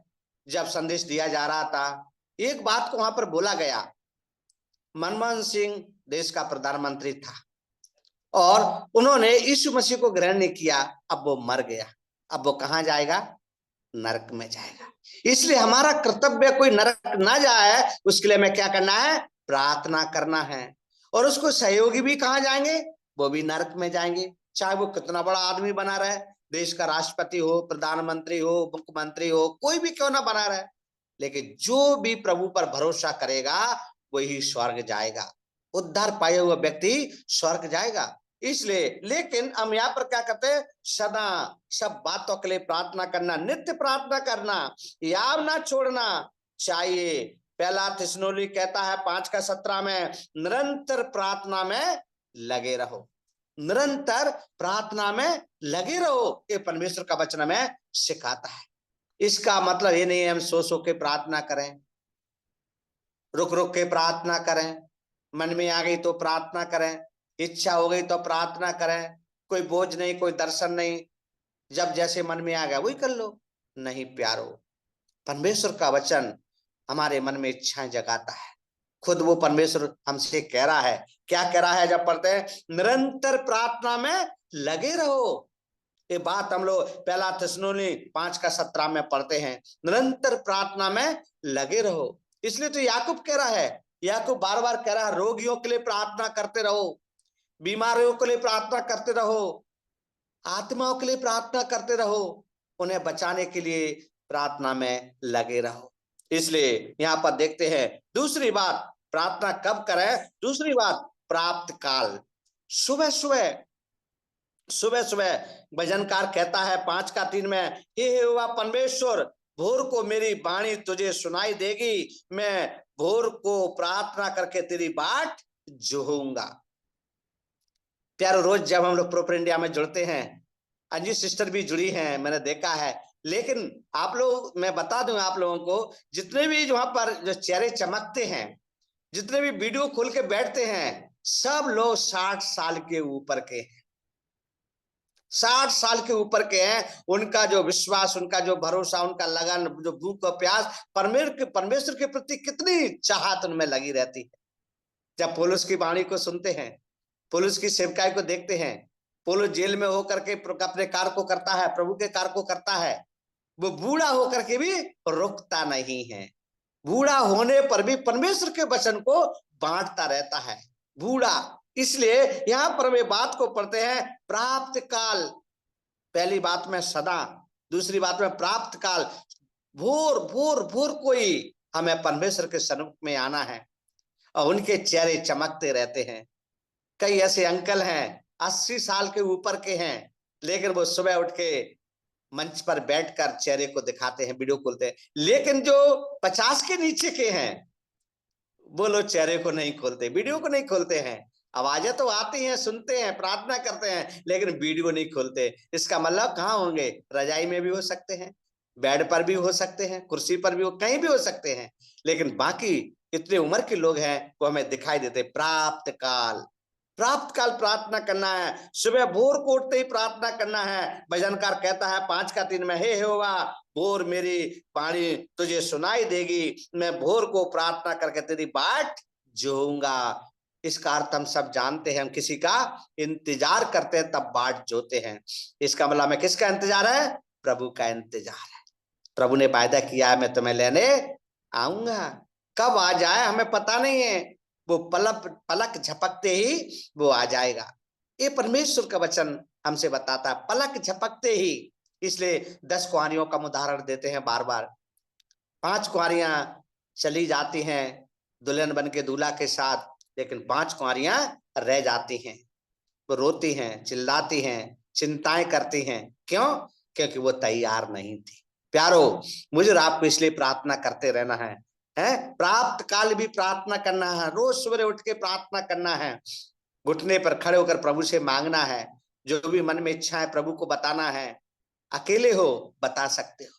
जब संदेश दिया जा रहा था, एक बात को वहां पर बोला गया, मनमोहन सिंह देश का प्रधानमंत्री था और उन्होंने यीशु मसीह को ग्रहण नहीं किया, अब वो मर गया, अब वो कहां जाएगा, नरक में जाएगा। इसलिए हमारा कर्तव्य कोई नरक ना जाए उसके लिए हमें क्या करना है, प्रार्थना करना है। और उसको सहयोगी भी कहां जाएंगे, वो भी नरक में जाएंगे, चाहे वो कितना बड़ा आदमी बना रहे, देश का राष्ट्रपति हो, प्रधानमंत्री हो, मुख्यमंत्री हो, कोई भी क्यों ना बना रहे, लेकिन जो भी प्रभु पर भरोसा करेगा वही स्वर्ग जाएगा, उद्धार पाए हुआ व्यक्ति स्वर्ग जाएगा। इसलिए लेकिन हम यहाँ पर क्या करते हैं, सदा सब बातों के लिए प्रार्थना करना, नित्य प्रार्थना करना, याद ना छोड़ना चाहिए। पहला थिस्सलुनीकि कहता है 5:17 में, निरंतर प्रार्थना में लगे रहो। निरंतर प्रार्थना में लगे रहो, ये परमेश्वर का वचन हमें सिखाता है। इसका मतलब ये नहीं है हम सो के प्रार्थना करें, रुक रुक के प्रार्थना करें, मन में आ गई तो प्रार्थना करें, इच्छा हो गई तो प्रार्थना करें, कोई बोझ नहीं, कोई दर्शन नहीं, जब जैसे मन में आ गया वही कर लो। नहीं प्यारो, परमेश्वर का वचन हमारे मन में इच्छाएं जगाता है। खुद वो परमेश्वर हमसे कह रहा है, क्या कह रहा है जब पढ़ते हैं, निरंतर प्रार्थना में लगे रहो। ये बात हम लोग पहला थिस्सलुनी 5:17 में पढ़ते हैं, निरंतर प्रार्थना में लगे रहो। इसलिए तो याकूब कह रहा है, याकूब बार बार कह रहा है, रोगियों के लिए प्रार्थना करते रहो, बीमारियों के लिए प्रार्थना करते रहो, आत्माओं के लिए प्रार्थना करते रहो, उन्हें बचाने के लिए प्रार्थना में लगे रहो। इसलिए यहाँ पर देखते हैं दूसरी बात, प्रार्थना कब करें, दूसरी बात प्राप्त काल, सुबह सुबह भजनकार कहता है 5:3 में, हे यहोवा परमेश्वर, भोर को मेरी वाणी तुझे सुनाई देगी, मैं भोर को प्रार्थना करके तेरी बाट जोहूंगा। प्यारो, रोज जब हम लोग प्रॉपर इंडिया में जुड़ते हैं, अंजी सिस्टर भी जुड़ी हैं, मैंने देखा है, लेकिन आप लोग, मैं बता दूं आप लोगों को, जितने भी वहां पर जो चेहरे चमकते हैं, जितने भी वीडियो खोल के बैठते हैं, सब लोग 60 साल के ऊपर के हैं, 60 साल के ऊपर के हैं। उनका जो विश्वास, उनका जो भरोसा, उनका लगन, जो भूख और प्यास, परमेश्वर के प्रति कितनी चाहत उनमें लगी रहती है। जब पौलुस की वाणी को सुनते हैं, पौलुस की सेवकाई को देखते हैं, पौलुस जेल में होकर के अपने कार्य को करता है, प्रभु के कार्य को करता है, वो बूढ़ा होकर के भी रुकता नहीं है, बूढ़ा होने पर भी परमेश्वर के वचन को बांटता रहता है, बूढ़ा। इसलिए यहां पर वे बात को पढ़ते हैं, प्राप्त काल, पहली बात में सदा, दूसरी बात में प्राप्त काल, भोर भोर भोर कोई हमें परमेश्वर के सन्मुख में आना है, और उनके चेहरे चमकते रहते हैं। कई ऐसे अंकल हैं 80 साल के ऊपर के हैं, लेकिन वो सुबह उठ के मंच पर बैठकर चेहरे को दिखाते हैं, वीडियो खोलते हैं। लेकिन जो 50 के नीचे के हैं, वो लोग चेहरे को नहीं खोलते, वीडियो को नहीं खोलते हैं। आवाजें तो आती हैं, सुनते हैं, प्रार्थना करते हैं, लेकिन वीडियो नहीं खोलते। इसका मतलब कहाँ होंगे? रजाई में भी हो सकते हैं, बेड पर भी हो सकते हैं, कुर्सी पर भी हो, कहीं भी हो सकते हैं, लेकिन बाकी इतने उम्र के लोग हैं वो हमें दिखाई देते। प्राप्त काल, प्राप्त काल प्रार्थना करना है, सुबह भोर को उठते ही प्रार्थना करना है। भजनकार कहता है 5:3 में, हे यहोवा, भोर मेरी वाणी तुझे सुनाई देगी, मैं भोर को प्रार्थना करके तेरी बाट जोऊंगा। इसका अर्थ हम सब जानते हैं, हम किसी का इंतजार करते हैं तब बाट जोते हैं। इसका मतलब हमें किसका इंतजार है? प्रभु का इंतजार है। प्रभु ने वायदा किया है, मैं तुम्हें लेने आऊंगा। कब आ जाए हमें पता नहीं है, वो पलक झपकते ही वो आ जाएगा। ये परमेश्वर का वचन हमसे बताता है, पलक झपकते ही। इसलिए 10 कुंवारियों का उदाहरण देते हैं बार बार। 5 कुंवारियां चली जाती हैं दुल्हन बन के दूल्हा के साथ, लेकिन 5 कुंवारियां रह जाती हैं। वो रोती हैं, चिल्लाती हैं, चिंताएं करती हैं। क्यों? क्योंकि वो तैयार नहीं थी। प्यारो, मुझे आपको इसलिए प्रार्थना करते रहना है, प्राप्त काल भी प्रार्थना करना है, रोज सुबह उठ के प्रार्थना करना है, घुटने पर खड़े होकर प्रभु से मांगना है, जो भी मन में इच्छा है प्रभु को बताना है। अकेले हो बता सकते हो,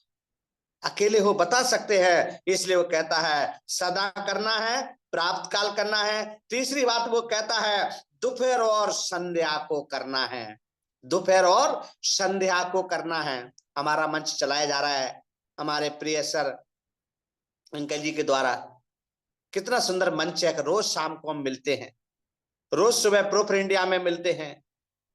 अकेले हो बता सकते हैं। इसलिए वो कहता है सदा करना है, प्राप्त काल करना है। तीसरी बात वो कहता है दोपहर और संध्या को करना है, दोपहर और संध्या को करना है। हमारा मंच चलाया जा रहा है हमारे प्रिय सर अंकल जी के द्वारा, कितना सुंदर मंच है। रोज शाम को हम मिलते हैं, रोज सुबह प्रॉपर इंडिया में मिलते हैं,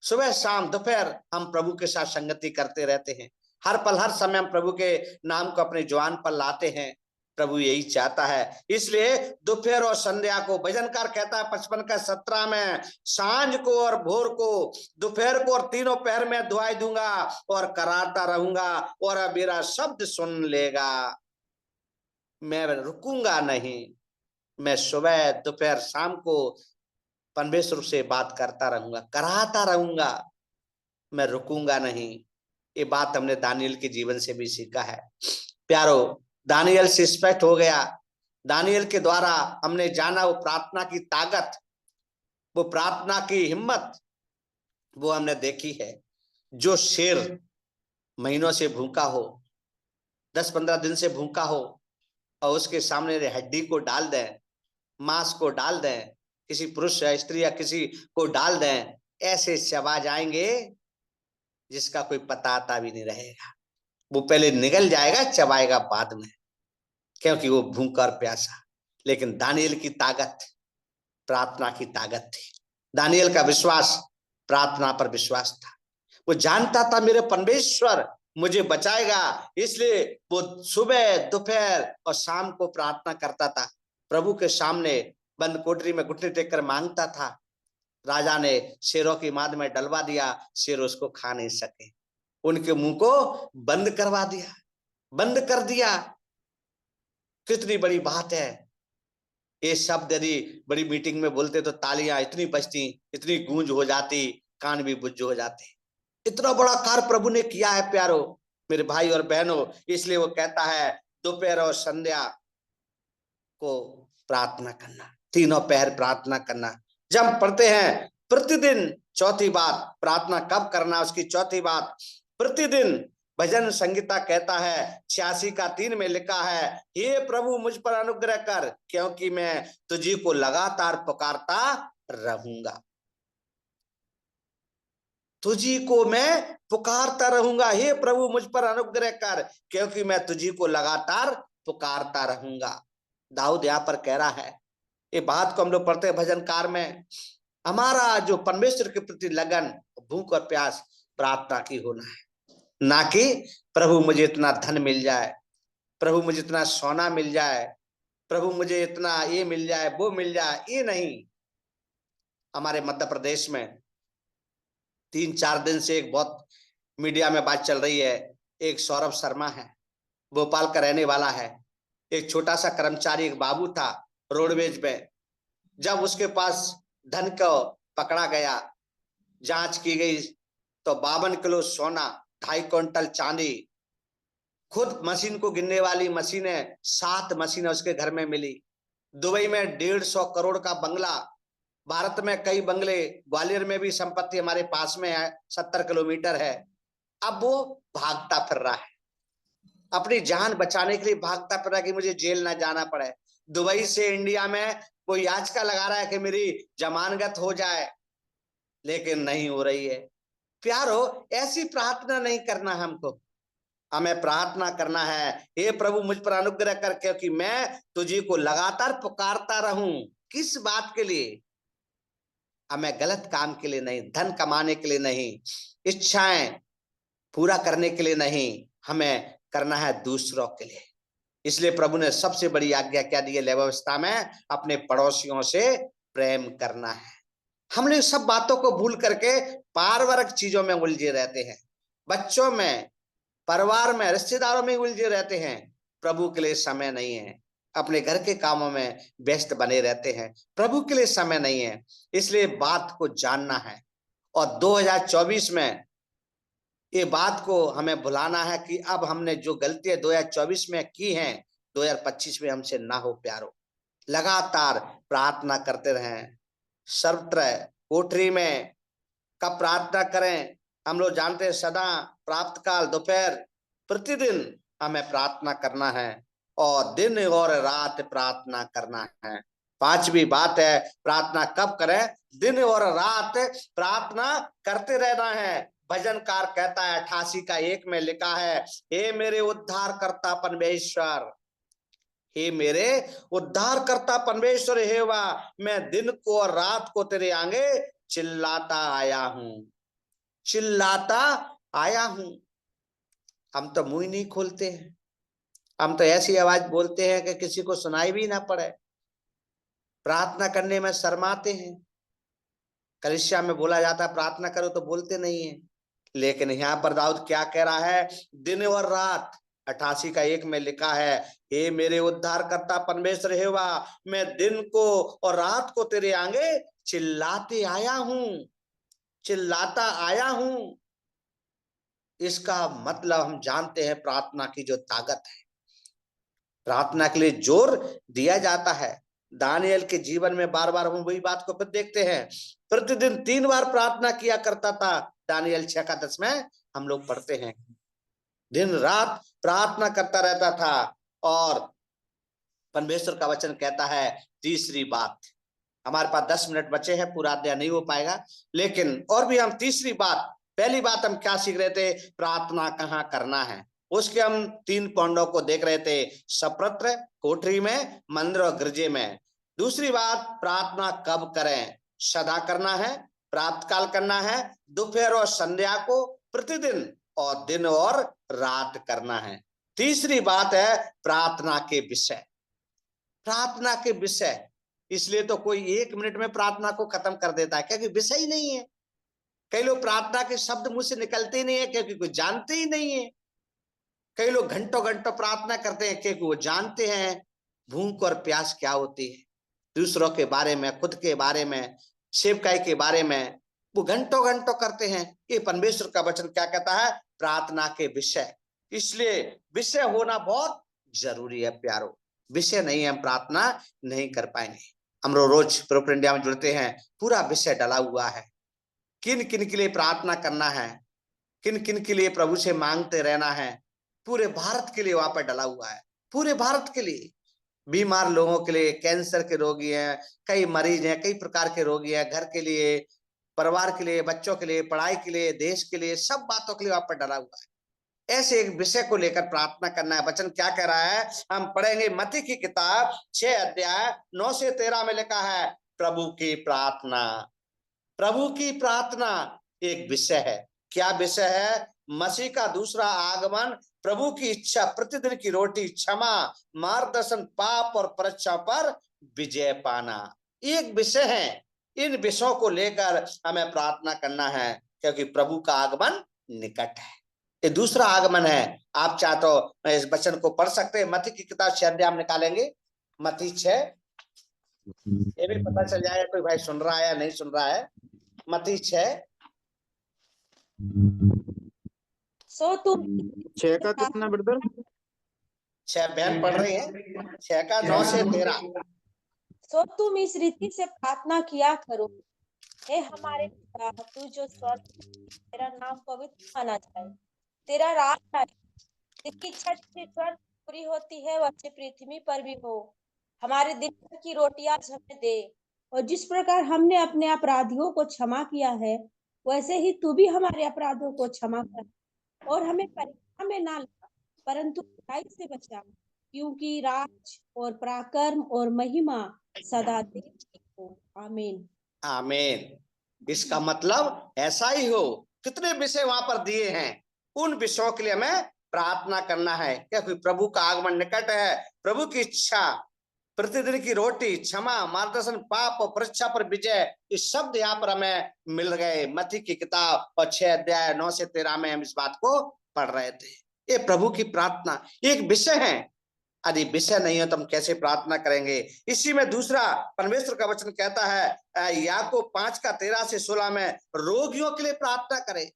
सुबह शाम दोपहर हम प्रभु के साथ संगति करते रहते हैं। हर पल हर समय हम प्रभु के नाम को अपने जुबान पर लाते हैं। प्रभु यही चाहता है। इसलिए दोपहर और संध्या को, भजनकार कहता है 55:17 में, सांझ को और भोर को, दोपहर को और तीनों पहर में दुआई दूंगा और कराता रहूंगा और मेरा शब्द सुन लेगा। मैं रुकूंगा नहीं, मैं सुबह दोपहर शाम को परमेश्वर से बात करता रहूंगा, कराता रहूंगा, मैं रुकूंगा नहीं। ये बात हमने दानियल के जीवन से भी सीखा है। प्यारो, दानियल से स्पष्ट हो गया, दानियल के द्वारा हमने जाना वो प्रार्थना की ताकत, वो प्रार्थना की हिम्मत, वो हमने देखी है। जो शेर महीनों से भूखा हो, 10-15 दिन से भूखा हो, और उसके सामने हड्डी को डाल दें, मांस को डाल दें, किसी पुरुष या स्त्री या किसी को डाल दें, ऐसे चबा जाएंगे जिसका कोई पता आता भी नहीं रहेगा। वो पहले निगल जाएगा, चबाएगा बाद में, क्योंकि वो भूखा और प्यासा। लेकिन दानियल की ताकत प्रार्थना की ताकत थी। दानियल का विश्वास प्रार्थना पर विश्वास था। वो जानता था मेरे परमेश्वर मुझे बचाएगा, इसलिए वो सुबह, दोपहर और शाम को प्रार्थना करता था। प्रभु के सामने बंद कोठरी में घुटने टेक कर मांगता था। राजा ने शेरों की माद में डलवा दिया, शेर उसको खा नहीं सके, उनके मुंह को बंद करवा दिया, बंद कर दिया। कितनी बड़ी बात है। ये शब्द यदि बड़ी मीटिंग में बोलते तो तालियां इतनी बजती, इतनी गूंज हो जाती, कान भी बुझ हो जाते। इतना बड़ा कार्य प्रभु ने किया है प्यारो, मेरे भाई और बहनों। इसलिए वो कहता है दोपहर और संध्या को प्रार्थना करना, तीनों पहर प्रार्थना करना। जब हम पढ़ते हैं प्रतिदिन, चौथी बात प्रार्थना कब करना, उसकी चौथी बात प्रतिदिन। भजन संगीता कहता है 86:3 में लिखा है, हे प्रभु मुझ पर अनुग्रह कर, क्योंकि मैं तुझी को लगातार पुकारता रहूंगा। तुझी को मैं पुकारता रहूंगा, हे प्रभु मुझ पर अनुग्रह कर, क्योंकि मैं तुझी को लगातार पुकारता रहूंगा। दाऊद यहाँ पर कह रहा है, ये बात को हम लोग पढ़ते हैं भजनकार में, हमारा जो परमेश्वर के प्रति लगन, भूख और प्यास प्रार्थना की होना है, ना कि प्रभु मुझे इतना धन मिल जाए, प्रभु मुझे इतना सोना मिल जाए, प्रभु मुझे इतना ये मिल जाए, वो मिल जाए, ये नहीं। हमारे मध्य प्रदेश में 3-4 दिन से एक बहुत मीडिया में बात चल रही है। एक सौरभ शर्मा है, भोपाल का रहने वाला है, एक छोटा सा कर्मचारी, एक बाबू था रोडवेज में। जब उसके पास धन को पकड़ा गया, जांच की गई, तो 52 किलो सोना, 2.5 क्विंटल चांदी, खुद मशीन को गिनने वाली मशीनें, 7 मशीनें उसके घर में मिली। दुबई में 150 करोड़ का बंगला, भारत में कई बंगले, ग्वालियर में भी संपत्ति हमारे पास में है, 70 किलोमीटर है। अब वो भागता फिर रहा है, अपनी जान बचाने के लिए भागता फिर रहा है कि मुझे जेल ना जाना पड़े। दुबई से इंडिया में कोई याचिका लगा रहा है कि मेरी जमानत हो जाए, लेकिन नहीं हो रही है। प्यारो, ऐसी प्रार्थना नहीं करना हमको। हमें प्रार्थना करना है, हे प्रभु मुझ पर अनुग्रह कर, क्योंकि मैं तुझी को लगातार पुकारता रहूं। किस बात के लिए? हमें गलत काम के लिए नहीं, धन कमाने के लिए नहीं, इच्छाएं पूरा करने के लिए नहीं, हमें करना है दूसरों के लिए। इसलिए प्रभु ने सबसे बड़ी आज्ञा क्या दी है व्यवस्था में? अपने पड़ोसियों से प्रेम करना है। हम लोग सब बातों को भूल करके पारिवारिक चीजों में उलझे रहते हैं, बच्चों में, परिवार में, रिश्तेदारों में उलझे रहते हैं। प्रभु के लिए समय नहीं है, अपने घर के कामों में व्यस्त बने रहते हैं, प्रभु के लिए समय नहीं है। इसलिए बात को जानना है, और 2024 में ये बात को हमें भुलाना है कि अब हमने जो गलतियां 2024 में की हैं, 2025 में हमसे ना हो प्यारो। लगातार प्रार्थना करते रहें। सर्वत्र कोठरी में कब प्रार्थना करें? हम लोग जानते हैं, सदा, प्राप्त काल, दोपहर, प्रतिदिन हमें प्रार्थना करना है, और दिन और रात प्रार्थना करना है। 5वीं बात है, प्रार्थना कब करें? दिन और रात प्रार्थना करते रहना है। भजनकार कहता है 88:1 में लिखा है, हे मेरे उद्धारकर्ता परमेश्वर, हे मेरे उद्धारकर्ता परमेश्वर, हे वाह, मैं दिन को और रात को तेरे आगे चिल्लाता आया हूं, चिल्लाता आया हूं। हम तो मुंह नहीं खोलते हैं, हम तो ऐसी आवाज बोलते हैं कि किसी को सुनाई भी ना पड़े। प्रार्थना करने में शर्माते हैं। कलीसिया में बोला जाता है प्रार्थना करो, तो बोलते नहीं है। लेकिन यहाँ पर दाऊद क्या कह रहा है? दिन और रात, 88:1 में लिखा है, हे मेरे उद्धारकर्ता परमेश्वर, हे वाह, मैं दिन को और रात को तेरे आगे चिल्लाते आया हूं, चिल्लाता आया हूं। इसका मतलब हम जानते हैं प्रार्थना की जो ताकत है, प्रार्थना के लिए जोर दिया जाता है। दानियल के जीवन में बार बार हम वही बात को फिर देखते हैं। प्रतिदिन 3 बार प्रार्थना किया करता था। दानियल 6 का 10 में हम लोग पढ़ते हैं, दिन रात प्रार्थना करता रहता था। और परमेश्वर का वचन कहता है, तीसरी बात, हमारे पास 10 मिनट बचे हैं, पूरा अध्याय नहीं हो पाएगा, लेकिन और भी हम तीसरी बात, पहली बात हम क्या सीख रहे थे, प्रार्थना कहाँ करना है, उसके हम 3 पॉइंटों को देख रहे थे, सप्रत्र, कोठरी में, मंदिर और गिरजे में। दूसरी बात, प्रार्थना कब करें, सदा करना है, प्रातः काल करना है, दोपहर और संध्या को, प्रतिदिन और दिन और रात करना है। तीसरी बात है प्रार्थना के विषय, प्रार्थना के विषय। इसलिए तो कोई 1 मिनट में प्रार्थना को खत्म कर देता है, क्योंकि विषय ही नहीं है। कई लोग प्रार्थना के शब्द मुंह से निकलते ही नहीं है, क्योंकि कोई जानते ही नहीं है। कई लोग घंटों घंटों प्रार्थना करते हैं, क्योंकि वो जानते हैं भूख और प्यास क्या होती है, दूसरों के बारे में, खुद के बारे में, सेवकाई के बारे में वो घंटों घंटों करते हैं। ये परमेश्वर का वचन क्या कहता है, प्रार्थना के विषय। इसलिए विषय होना बहुत जरूरी है प्यारो, विषय नहीं है हम प्रार्थना नहीं कर पाएंगे। हम रोज प्रॉपर इंडिया में जुड़ते हैं, पूरा विषय डला हुआ है, किन किन के लिए प्रार्थना करना है, किन किन के लिए प्रभु से मांगते रहना है, पूरे भारत के लिए वहां पर डला हुआ है, पूरे भारत के लिए, बीमार लोगों के लिए, कैंसर के रोगी हैं, कई मरीज हैं, कई प्रकार के रोगी हैं, घर के लिए, परिवार के लिए, बच्चों के लिए, पढ़ाई के लिए, देश के लिए, सब बातों के लिए वहां पर डला हुआ है। ऐसे एक विषय को लेकर प्रार्थना करना है। वचन क्या कह रहा है, हम पढ़ेंगे मत्ती की किताब 6 अध्याय 9 से 13 में लिखा है, प्रभु की प्रार्थना। प्रभु की प्रार्थना एक विषय है। क्या विषय है, मसीह का दूसरा आगमन, प्रभु की इच्छा, प्रतिदिन की रोटी, क्षमा, मार्गदर्शन, पाप और परीक्षा पर विजय पाना, एक विषय है। इन विषयों को लेकर हमें प्रार्थना करना है, क्योंकि प्रभु का आगमन निकट है। ये दूसरा आगमन है। आप चाहे तो इस वचन को पढ़ सकते हैं, मत्ती की किताब 6 अध्याय हम निकालेंगे, मत्ती 6, ये भी पता चल जाएगा कोई भाई सुन रहा है या नहीं सुन रहा है। मत्ती 6, सो तुम 6 का कितना ब्रदर, 6 बहन पढ़ रही है, 6 का 9 से 13। सो तुम इस रीति से प्रार्थना किया करो, हे हमारे पिता, तू जो स्वर्ग, तेरा नाम पवित्र माना जाए, तेरा राज आए, तेरी इच्छा जैसे स्वर्ग पूरी होती है वैसे पृथ्वी पर भी हो। हमारे दिन भर की रोटी आज हमें दे, और जिस प्रकार हमने अपने अपराधियों को क्षमा किया है, वैसे ही तू भी हमारे अपराधों को क्षमा कर, और हमें परीक्षा में ना ला, परंतु बुराई से बचा, क्योंकि राज और पराक्रम और महिमा सदा तेरी हो। आमीन। आमीन। इसका मतलब ऐसा ही हो। कितने विषय वहां पर दिए हैं, उन विषयों के लिए हमें प्रार्थना करना है, क्योंकि प्रभु का आगमन निकट है। प्रभु की इच्छा, प्रतिदिन की रोटी, क्षमा, मार्गदर्शन, पाप और परीक्षा पर विजय, ये शब्द यहाँ पर हमें मिल गए मत्ती की किताब और 6 अध्याय 9 से 13 में हम इस बात को पढ़ रहे थे। ये प्रभु की प्रार्थना एक विषय है। यदि विषय नहीं है तो हम कैसे प्रार्थना करेंगे। इसी में दूसरा परमेश्वर का वचन कहता है, याकूब 5 का 13 से 16 में, रोगियों के लिए प्रार्थना करें।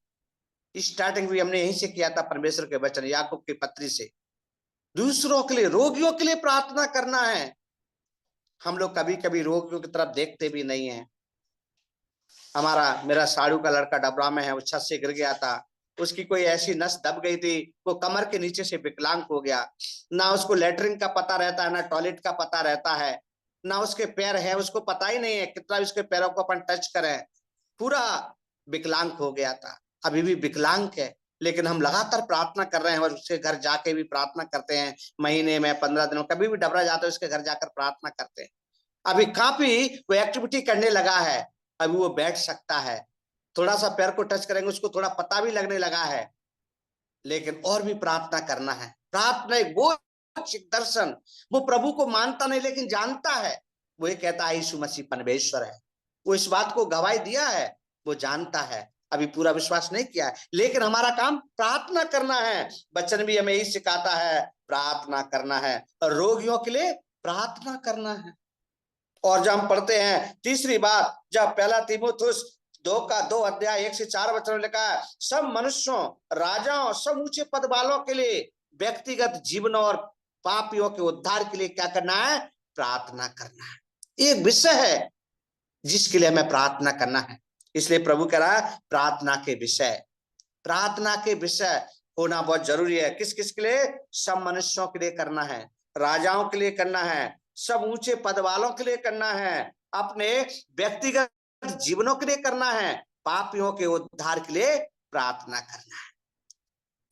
स्टार्टिंग भी हमने यहीं से किया था, परमेश्वर के वचन याकूब की पत्री से। दूसरों के लिए, रोगियों के लिए प्रार्थना करना है। हम लोग कभी कभी रोगियों की तरफ देखते भी नहीं है। मेरा साड़ू का लड़का डबरा में है, वो छत से गिर गया था, उसकी कोई ऐसी नस दब गई थी, वो कमर के नीचे से विकलांग हो गया। ना उसको लेटरिन का पता रहता है, ना टॉयलेट का पता रहता है, ना उसके पैर है, उसको पता ही नहीं है कितना भी उसके पैरों को अपन टच करें, पूरा विकलांग हो गया था। अभी भी विकलांग है, लेकिन हम लगातार प्रार्थना कर रहे हैं और उसके घर जाके भी प्रार्थना करते हैं। महीने में 15 दिनों कभी भी डबरा जाते हैं, उसके घर जाकर प्रार्थना करते हैं। अभी काफी वो एक्टिविटी करने लगा है, अभी वो बैठ सकता है, थोड़ा सा पैर को टच करेंगे उसको थोड़ा पता भी लगने लगा है। लेकिन और भी प्रार्थना करना है। प्रार्थना एक वो दर्शन, वो प्रभु को मानता नहीं लेकिन जानता है। वो ये कहता है यीशु मसीह परमेश्वर है, वो इस बात को गवाही दिया है, वो जानता है, अभी पूरा विश्वास नहीं किया है, लेकिन हमारा काम प्रार्थना करना है। वचन भी हमें यही सिखाता है, प्रार्थना करना है और रोगियों के लिए प्रार्थना करना है। और जब हम पढ़ते हैं तीसरी बात, जब 1 तीमुथियुस 2 का 2 अध्याय 1 से 4 वचन लिखा है, सब मनुष्यों, राजाओं, सब ऊंचे पद वालों के लिए, व्यक्तिगत जीवनों और पापियों के उद्धार के लिए क्या करना है, प्रार्थना करना है। एक विषय है जिसके लिए हमें प्रार्थना करना है। इसलिए प्रभु कह रहा है प्रार्थना के विषय होना बहुत जरूरी है। किस किस के लिए? सब मनुष्यों के लिए करना है, राजाओं के लिए करना है, सब ऊंचे पद वालों के लिए करना है, अपने व्यक्तिगत जीवनों के लिए करना है, पापियों के उद्धार के लिए प्रार्थना करना है।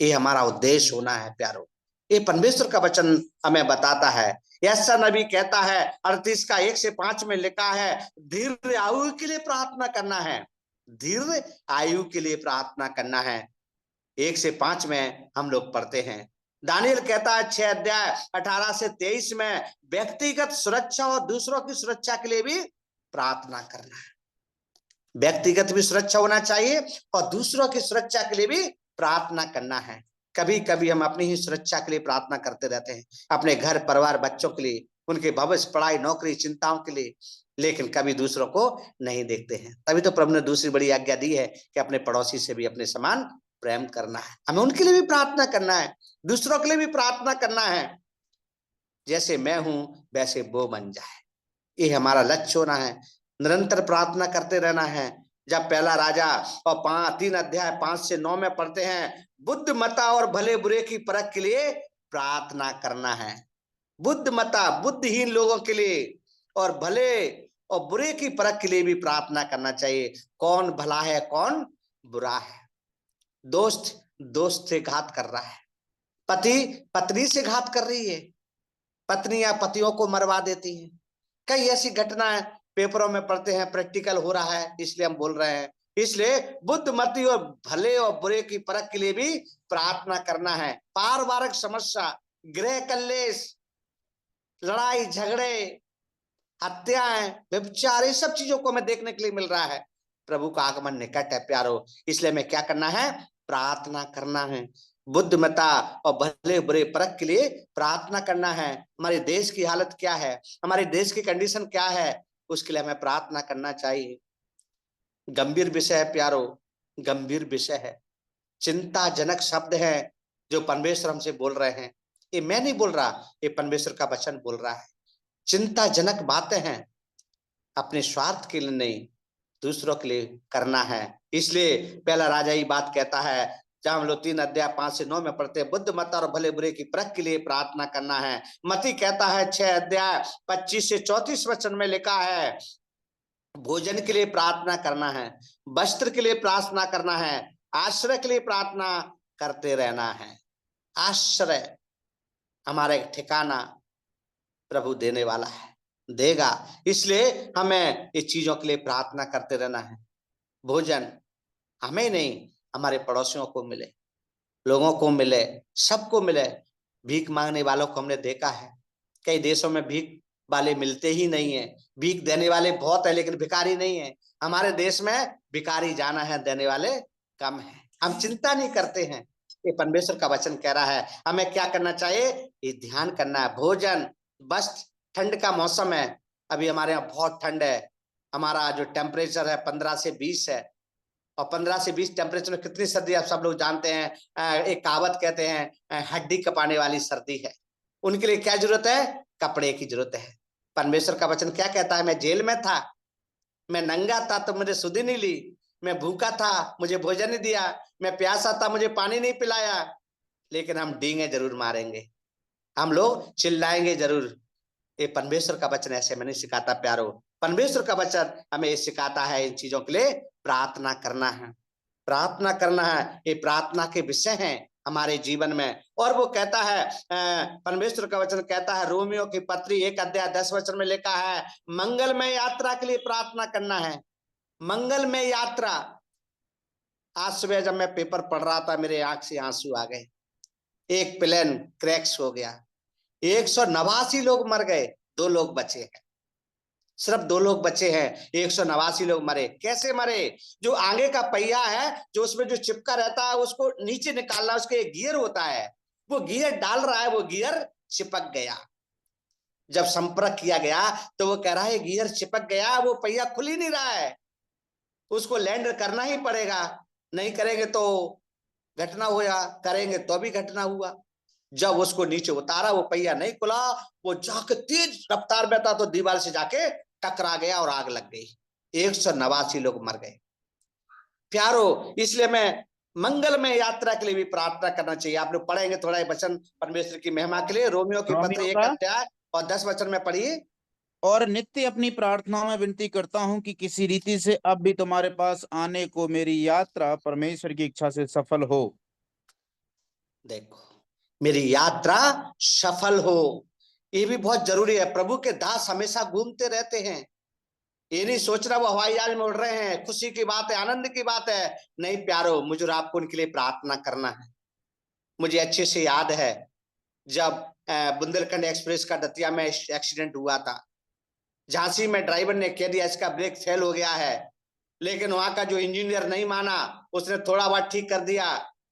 ये हमारा उद्देश्य होना है प्यारो। ये परमेश्वर का वचन हमें बताता है। यशा नबी कहता है 38 का 1 से 5 में लिखा है दीर्घ आयु के लिए प्रार्थना करना है, दीर्घ आयु के लिए प्रार्थना करना है। 1 से 5 में हम लोग पढ़ते हैं। दानियल कहता है 6 अध्याय 18 से 23 में व्यक्तिगत सुरक्षा और दूसरों की सुरक्षा के लिए भी प्रार्थना करना है। व्यक्तिगत भी सुरक्षा होना चाहिए और दूसरों की सुरक्षा के लिए भी प्रार्थना करना है। कभी कभी हम अपनी ही सुरक्षा के लिए प्रार्थना करते रहते हैं, अपने घर परिवार बच्चों के लिए, उनके भविष्य पढ़ाई नौकरी चिंताओं के लिए, लेकिन कभी दूसरों को नहीं देखते हैं। तभी तो प्रभु ने दूसरी बड़ी आज्ञा दी है कि अपने पड़ोसी से भी अपने समान प्रेम करना है। हमें उनके लिए भी प्रार्थना करना है, दूसरों के लिए भी प्रार्थना करना है। जैसे मैं हूं वैसे वो बन जाए, ये हमारा लक्ष्य होना है। निरंतर प्रार्थना करते रहना है। जब पहला राजा और 3 अध्याय 5 से 9 में पढ़ते हैं बुद्धिमता और भले बुरे की परख के लिए प्रार्थना करना है। बुद्धिमता बुद्धिहीन लोगों के लिए और भले और बुरे की परख के लिए भी प्रार्थना करना चाहिए। कौन भला है कौन बुरा है? दोस्त दोस्त से घात कर रहा है, पति पत्नी से घात कर रही है, पत्नियां पतियों को मरवा देती हैं। कई ऐसी घटनाएं पेपरों में पढ़ते हैं, प्रैक्टिकल हो रहा है, इसलिए हम बोल रहे हैं। इसलिए बुद्धिमती और भले और बुरे की परख के लिए भी प्रार्थना करना है। पारिवारिक समस्या, गृह कलेश, लड़ाई झगड़े, हत्याएं, व्यभिचार, ये सब चीजों को हमें देखने के लिए मिल रहा है। प्रभु का आगमन निकट है प्यारो, इसलिए हमें क्या करना है? प्रार्थना करना है। बुद्धिमता और भले बुरे परख के लिए प्रार्थना करना है। हमारे देश की हालत क्या है, हमारे देश की कंडीशन क्या है, उसके लिए हमें प्रार्थना करना चाहिए। गंभीर विषय है प्यारो, गंभीर विषय है, चिंताजनक शब्द है जो परमेश्वर हमसे बोल रहे हैं। ये मैं नहीं बोल रहा, ये परमेश्वर का वचन बोल रहा है। चिंताजनक बातें हैं, अपने स्वार्थ के लिए नहीं, दूसरों के लिए करना है। इसलिए पहला राजा ही बात कहता है, जहां हम लोग 3 अध्याय 5 से 9 में पढ़ते हैं बुद्धिमत्ता और भले बुरे की परख के लिए प्रार्थना करना है। मती कहता है 6 अध्याय 25 से 34 वचन में लिखा है भोजन के लिए प्रार्थना करना है, वस्त्र के लिए प्रार्थना करना है, आश्रय के लिए प्रार्थना करते रहना है। आश्रय, हमारा एक ठिकाना प्रभु देने वाला है, देगा, इसलिए हमें इस चीजों के लिए प्रार्थना करते रहना है। भोजन हमें नहीं, हमारे पड़ोसियों को मिले, लोगों को मिले, सबको मिले। भीख मांगने वालों को हमने देखा है, कई देशों में भीख वाले मिलते ही नहीं है, भीख देने वाले बहुत है लेकिन भिखारी नहीं है। हमारे देश में भिखारी जाना है, देने वाले कम है। हम चिंता नहीं करते हैं। ये परमेश्वर का वचन कह रहा है हमें क्या करना चाहिए? ये ध्यान करना है। भोजन, वस्त्र, ठंड का मौसम है, अभी हमारे यहाँ बहुत ठंड है। हमारा जो टेम्परेचर है 15 से 20 है, और 15 से 20 टेम्परेचर में कितनी सर्दी आप सब लोग जानते हैं। एक कहावत कहते हैं हड्डी कपाने वाली सर्दी है। उनके लिए क्या जरूरत है? कपड़े की जरूरत है। परमेश्वर का वचन क्या कहता है? मैं जेल में था, मैं नंगा था तो मुझे सुधि नहीं ली, मैं भूखा था मुझे भोजन नहीं दिया, मैं प्यासा था मुझे पानी नहीं पिलाया। लेकिन हम डींगे जरूर मारेंगे, हम लोग चिल्लाएंगे जरूर। ये परमेश्वर का वचन ऐसे में नहीं सिखाता प्यारो। परमेश्वर का वचन हमें ये सिखाता है इन चीजों के लिए प्रार्थना करना है, प्रार्थना करना है। ये प्रार्थना के विषय हैं हमारे जीवन में। और वो कहता है परमेश्वर का वचन कहता है रोमियो की पत्री 1 अध्याय 10 वचन में लिखा है मंगलमय यात्रा के लिए प्रार्थना करना है। मंगलमय यात्रा। आज सुबह जब मैं पेपर पढ़ रहा था मेरे आंख से आंसू आ गए। एक प्लेन क्रैश हो गया, 189 लोग मर गए, 2 लोग बचे हैं, सिर्फ 2 लोग बचे हैं, 189 लोग मरे। कैसे मरे? जो आगे का पहिया है, जो उसमें जो चिपका रहता है उसको नीचे निकालना, उसके एक गियर होता है, वो गियर डाल रहा है, वो गियर चिपक गया। जब संपर्क किया गया तो वो कह रहा है गियर चिपक गया, वो पहिया खुल ही नहीं रहा है, उसको लैंड करना ही पड़ेगा, नहीं करेंगे तो घटना होगा, करेंगे तो भी घटना हुआ। जब उसको नीचे उतारा वो पहिया नहीं खुला, वो जाके तेज रफ्तार में था तो दीवार से जाके टकरा गया और आग लग गई, 189 लोग मर गए। प्यारो, इसलिए मैं मंगलमय यात्रा के लिए भी प्रार्थना करना चाहिए। आप लोग पढ़ेंगे थोड़ा ये वचन परमेश्वर की महिमा के लिए, रोमियो की पत्र 1 अध्याय और 10 वचन में पढ़िए। और नित्य अपनी प्रार्थना में विनती करता हूँ कि किसी रीति से अब भी तुम्हारे पास आने को मेरी यात्रा परमेश्वर की इच्छा से सफल हो। देखो, मेरी यात्रा सफल हो, ये भी बहुत जरूरी है। प्रभु के दास हमेशा घूमते रहते हैं, ये नहीं सोचना वो हवाई जहाज में उड़ रहे हैं, खुशी की बात है, आनंद की बात है। नहीं प्यारो, मुझे और आपको उनके लिए प्रार्थना करना है। मुझे अच्छे से याद है जब बुंदेलखंड एक्सप्रेस का दतिया में एक्सीडेंट हुआ था। झांसी में ड्राइवर ने कह दिया इसका ब्रेक फेल हो गया है, लेकिन वहां का जो इंजीनियर नहीं माना, उसने थोड़ा बहुत ठीक कर दिया,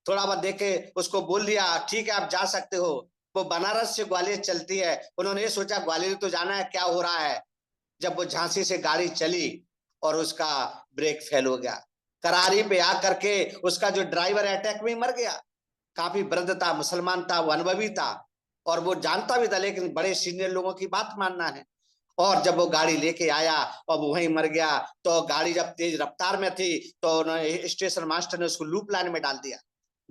थोड़ा बहुत देखे उसको बोल दिया ठीक है आप जा सकते हो। वो बनारस से ग्वालियर चलती है, उन्होंने ये सोचा ग्वालियर तो जाना है, क्या हो रहा है। जब वो झांसी से गाड़ी चली और उसका ब्रेक फेल हो गया, करारी पे आकर के उसका जो ड्राइवर अटैक में मर गया। काफी वृद्ध था, मुसलमान था, वो अनुभवी था और वो जानता भी था, लेकिन बड़े सीनियर लोगों की बात मानना है। और जब वो गाड़ी लेके आया और वहीं मर गया, तो गाड़ी जब तेज रफ्तार में थी तो स्टेशन मास्टर ने उसको लूप लाइन में डाल दिया।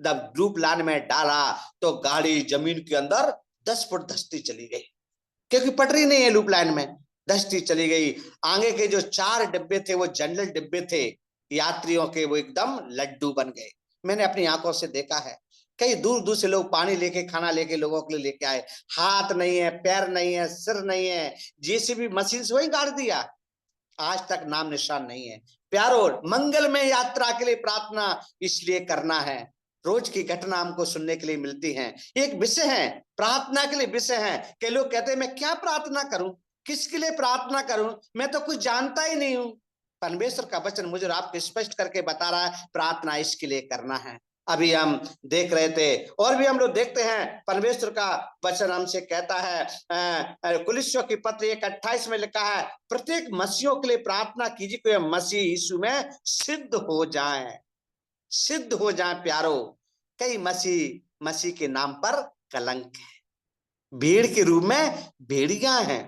जब लूप लाइन में डाला तो गाड़ी जमीन के अंदर 10 फुट धंसती चली गई, क्योंकि पटरी नहीं है लूप लाइन में, धंसती चली गई। आगे के जो 4 डिब्बे थे वो जनरल डिब्बे थे, यात्रियों के वो एकदम लड्डू बन गए। मैंने अपनी आंखों से देखा है, कई दूर दूर से लोग पानी लेके खाना लेके लोगों के लिए लेके आए, हाथ नहीं है, पैर नहीं है, सिर नहीं है, जेसीबी मशीन से वही गाड़ दिया, आज तक नाम निशान नहीं है। प्यारो, मंगलमय यात्रा के लिए प्रार्थना इसलिए करना है, रोज की घटना हमको सुनने के लिए मिलती है, एक विषय है, प्रार्थना के लिए विषय है। कई लोग कहते हैं मैं क्या प्रार्थना करूं, किसके लिए प्रार्थना करूं, मैं तो कुछ जानता ही नहीं हूं। परमेश्वर का वचन मुझे आपको स्पष्ट करके बता रहा है प्रार्थना इसके लिए करना है। अभी हम देख रहे थे और भी हम लोग देखते हैं, परमेश्वर का वचन हमसे कहता है, कुलिस्सियों की पत्र 1:28 में लिखा है, प्रत्येक मसीहों के लिए प्रार्थना कीजिए कि मसीह यीशु में सिद्ध हो जाए, सिद्ध हो जाए। प्यारो, कई मसीह के नाम पर कलंक है, भीड़ के रूप में भेड़िया हैं।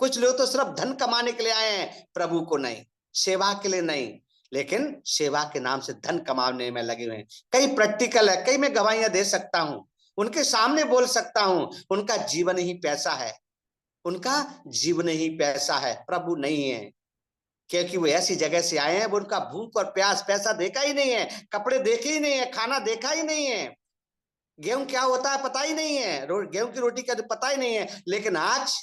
कुछ लोग तो सिर्फ धन कमाने के लिए आए हैं, प्रभु को नहीं, सेवा के लिए नहीं, लेकिन सेवा के नाम से धन कमाने में लगे हुए हैं। कई प्रैक्टिकल है, कई मैं गवाहियां दे सकता हूं, उनके सामने बोल सकता हूं, उनका जीवन ही पैसा है, उनका जीवन ही पैसा है, प्रभु नहीं है। क्योंकि वो ऐसी जगह से आए हैं, वो उनका भूख और प्यास पैसा देखा ही नहीं है, कपड़े देखे ही नहीं है, खाना देखा ही नहीं है, गेहूं क्या होता है पता ही नहीं है, गेहूं की रोटी क्या पता ही नहीं है, लेकिन आज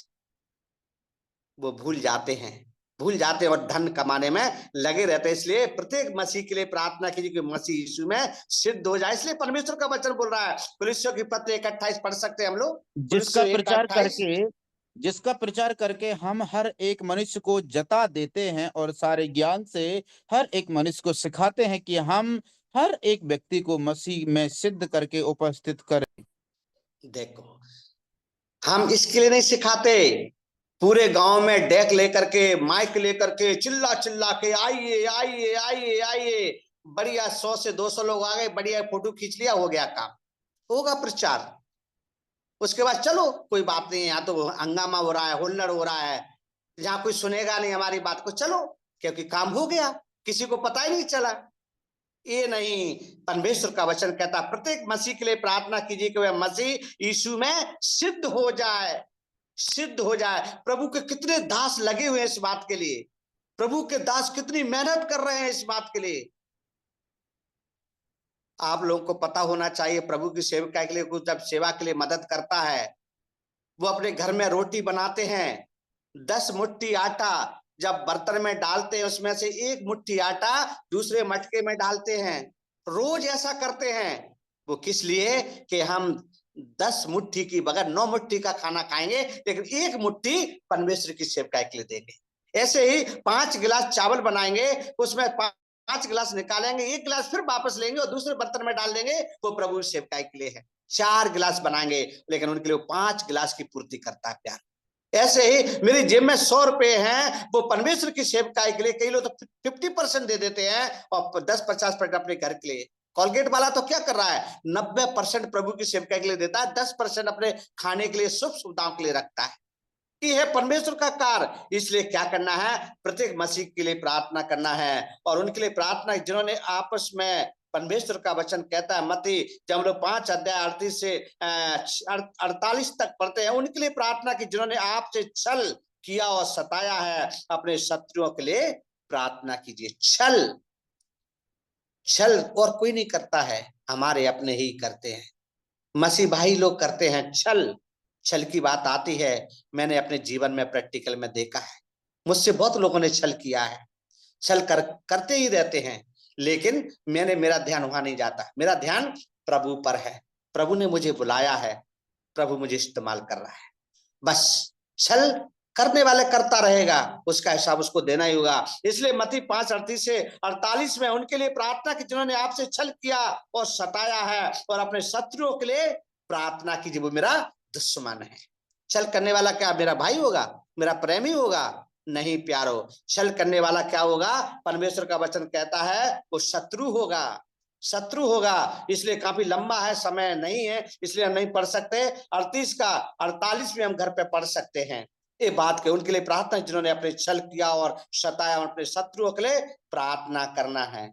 वो भूल जाते हैं और धन कमाने में लगे रहते हैं। इसलिए प्रत्येक मसीह के लिए प्रार्थना कीजिए कि मसीह यीशु में सिद्ध हो जाए। इसलिए परमेश्वर का वचन बोल रहा है, कुलिस्सियों की पत्र 1:28 पढ़ सकते हैं हम लोग, जिसका प्रचार करके हम हर एक मनुष्य को जता देते हैं और सारे ज्ञान से हर एक मनुष्य को सिखाते हैं कि हम हर एक व्यक्ति को मसीह में सिद्ध करके उपस्थित करें। देखो, हम इसके लिए नहीं सिखाते, पूरे गांव में डेक लेकर के, माइक लेकर के, चिल्ला चिल्ला के आइए आइए आइए आइए, बढ़िया 100 से 200 लोग आ गए, बढ़िया फोटो खींच लिया, हो गया काम, होगा प्रचार। उसके बाद चलो कोई बात नहीं, यहाँ तो हंगामा हो रहा है, हुल्लड़ हो रहा है, जहां कोई सुनेगा नहीं हमारी बात को, चलो क्योंकि काम हो गया, किसी को पता ही नहीं चला। ये नहीं, परमेश्वर का वचन कहता प्रत्येक मसीह के लिए प्रार्थना कीजिए कि वह मसीह यीशु में सिद्ध हो जाए, सिद्ध हो जाए। प्रभु के कितने दास लगे हुए हैं इस बात के लिए, प्रभु के दास कितनी मेहनत कर रहे हैं इस बात के लिए। आप लोगों को पता होना चाहिए, प्रभु की सेवका के लिए कुछ जब सेवा के लिए मदद करता है, वो अपने घर में रोटी बनाते हैं, 10 मुट्ठी आटा जब बर्तन में डालते हैं, उसमें से 1 मुट्ठी आटा दूसरे मटके में डालते हैं, रोज ऐसा करते हैं। वो किस लिए कि हम 10 मुट्ठी की बगैर 9 मुट्ठी का खाना खाएंगे, लेकिन 1 मुट्ठी परमेश्वर की सेवकाई के लिए देंगे। ऐसे ही 5 गिलास चावल बनाएंगे, उसमें 5 गिलास निकालेंगे, 1 गिलास फिर वापस लेंगे और दूसरे बर्तन में डाल देंगे, वो प्रभु की सेवकाई के लिए है। 4 गिलास बनाएंगे, लेकिन उनके लिए 5 गिलास की पूर्ति करता है प्यार। ऐसे ही मेरी जेब में 100 रुपए हैं, वो परमेश्वर की सेवकाई के लिए, कई लोग तो 50% दे देते हैं और 10-50% अपने घर के लिए। कॉलगेट वाला तो क्या कर रहा है, 90% प्रभु की सेवकाई के लिए देता है, 10% अपने खाने के लिए, सुख सुविधाओं के लिए रखता है। ये है परमेश्वर का कार्य। इसलिए क्या करना है, प्रत्येक मसीह के लिए प्रार्थना करना है, और उनके लिए प्रार्थना जिन्होंने आपस में, परमेश्वर का वचन कहता है मत्ती, जब हम लोग 5 अध्याय 38 से 48 तक पढ़ते हैं, उनके लिए प्रार्थना की जिन्होंने आपसे छल किया और सताया है। अपने शत्रुओं के लिए प्रार्थना कीजिए। छल छल और कोई नहीं करता है, हमारे अपने ही करते हैं, मसीह भाई लोग करते हैं छल। छल की बात आती है, मैंने अपने जीवन में प्रैक्टिकल में देखा है, मुझसे बहुत लोगों ने छल किया है। छल करते ही रहते हैं, लेकिन मेरा ध्यान वहां नहीं जाता, मेरा ध्यान प्रभु पर है। प्रभु ने मुझे बुलाया है, प्रभु मुझे इस्तेमाल कर रहा है। बस छल करने वाले करता रहेगा, उसका हिसाब उसको देना ही होगा। इसलिए मत्ती 5:38 से 48 में उनके लिए प्रार्थना की जिन्होंने आपसे छल किया और सताया है, और अपने शत्रुओं के लिए प्रार्थना कीजिए, वो मेरा दुश्मन है। छल करने वाला क्या मेरा भाई होगा, मेरा प्रेमी होगा? नहीं प्यारो, छल करने वाला क्या होगा? परमेश्वर का वचन कहता है वो शत्रु होगा, शत्रु होगा। इसलिए काफी लंबा है, समय नहीं है, इसलिए हम नहीं पढ़ सकते। 38 का 48 में हम घर पे पढ़ सकते हैं। ये बात के उनके लिए प्रार्थना जिन्होंने अपने छल किया और सताया, और अपने शत्रुओं के लिए प्रार्थना करना है।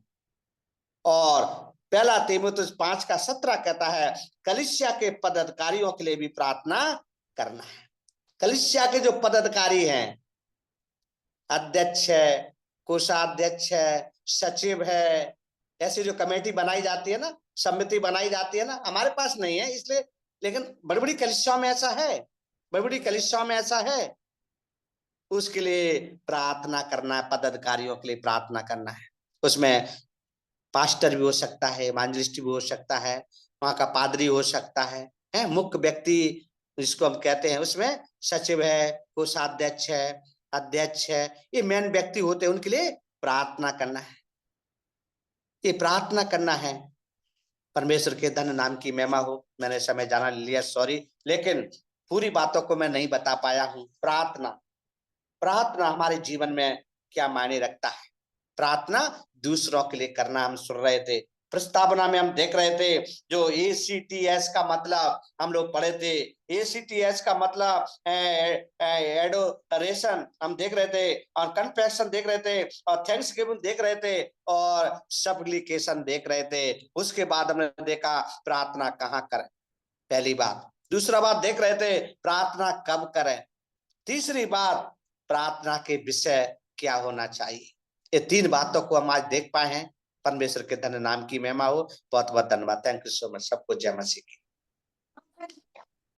और पहला तीमुथियुस 5:17 कहता है कलीसिया के पदाधिकारियों के लिए भी प्रार्थना करना है। कलीसिया के जो पदाधिकारी हैं, अध्यक्ष है, कोषाध्यक्ष है, सचिव है, ऐसी जो कमेटी बनाई जाती है ना, समिति बनाई जाती है ना, हमारे पास नहीं है इसलिए, लेकिन बड़ी बड़ी कलीसियाओं में ऐसा है, बड़ी बड़ी कलीसियाओं में ऐसा है। उसके लिए प्रार्थना करना है, पदाधिकारियों के लिए प्रार्थना करना है। उसमें पास्टर भी हो सकता है, इवांजलिस्ट भी हो सकता है, वहां का पादरी हो सकता है मुख्य व्यक्ति जिसको हम कहते हैं, उसमें सचिव है, कोषाध्यक्ष है, अध्यक्ष है, ये मेन व्यक्ति होते हैं, उनके लिए प्रार्थना करना है। ये प्रार्थना करना है। परमेश्वर के धन नाम की महिमा हो। मैंने समय जाना लिया, सॉरी, लेकिन पूरी बातों को मैं नहीं बता पाया हूं। प्रार्थना, प्रार्थना हमारे जीवन में क्या मायने रखता है? प्रार्थना दूसरों के लिए करना। हम सुन रहे थे, प्रस्तावना में हम देख रहे थे, जो ACTS का मतलब हम लोग पढ़े थे। ACTS का मतलब एडोरेशन हम देख रहे थे, और कन्फेशन देख रहे थे, और थैंक्स गिविंग देख रहे थे, और सप्लिकेशन देख रहे थे। उसके बाद हमने देखा प्रार्थना कहाँ करें, पहली बात। दूसरा बात देख रहे थे प्रार्थना कब करें। तीसरी बात, प्रार्थना के विषय क्या होना चाहिए। ये 3 बातों को हम आज देख पाए हैं। परमेश्वर के धन्य नाम की महिमा हो। बहुत बहुत धन्यवाद। Thank you so much. सबको जय मसीह की।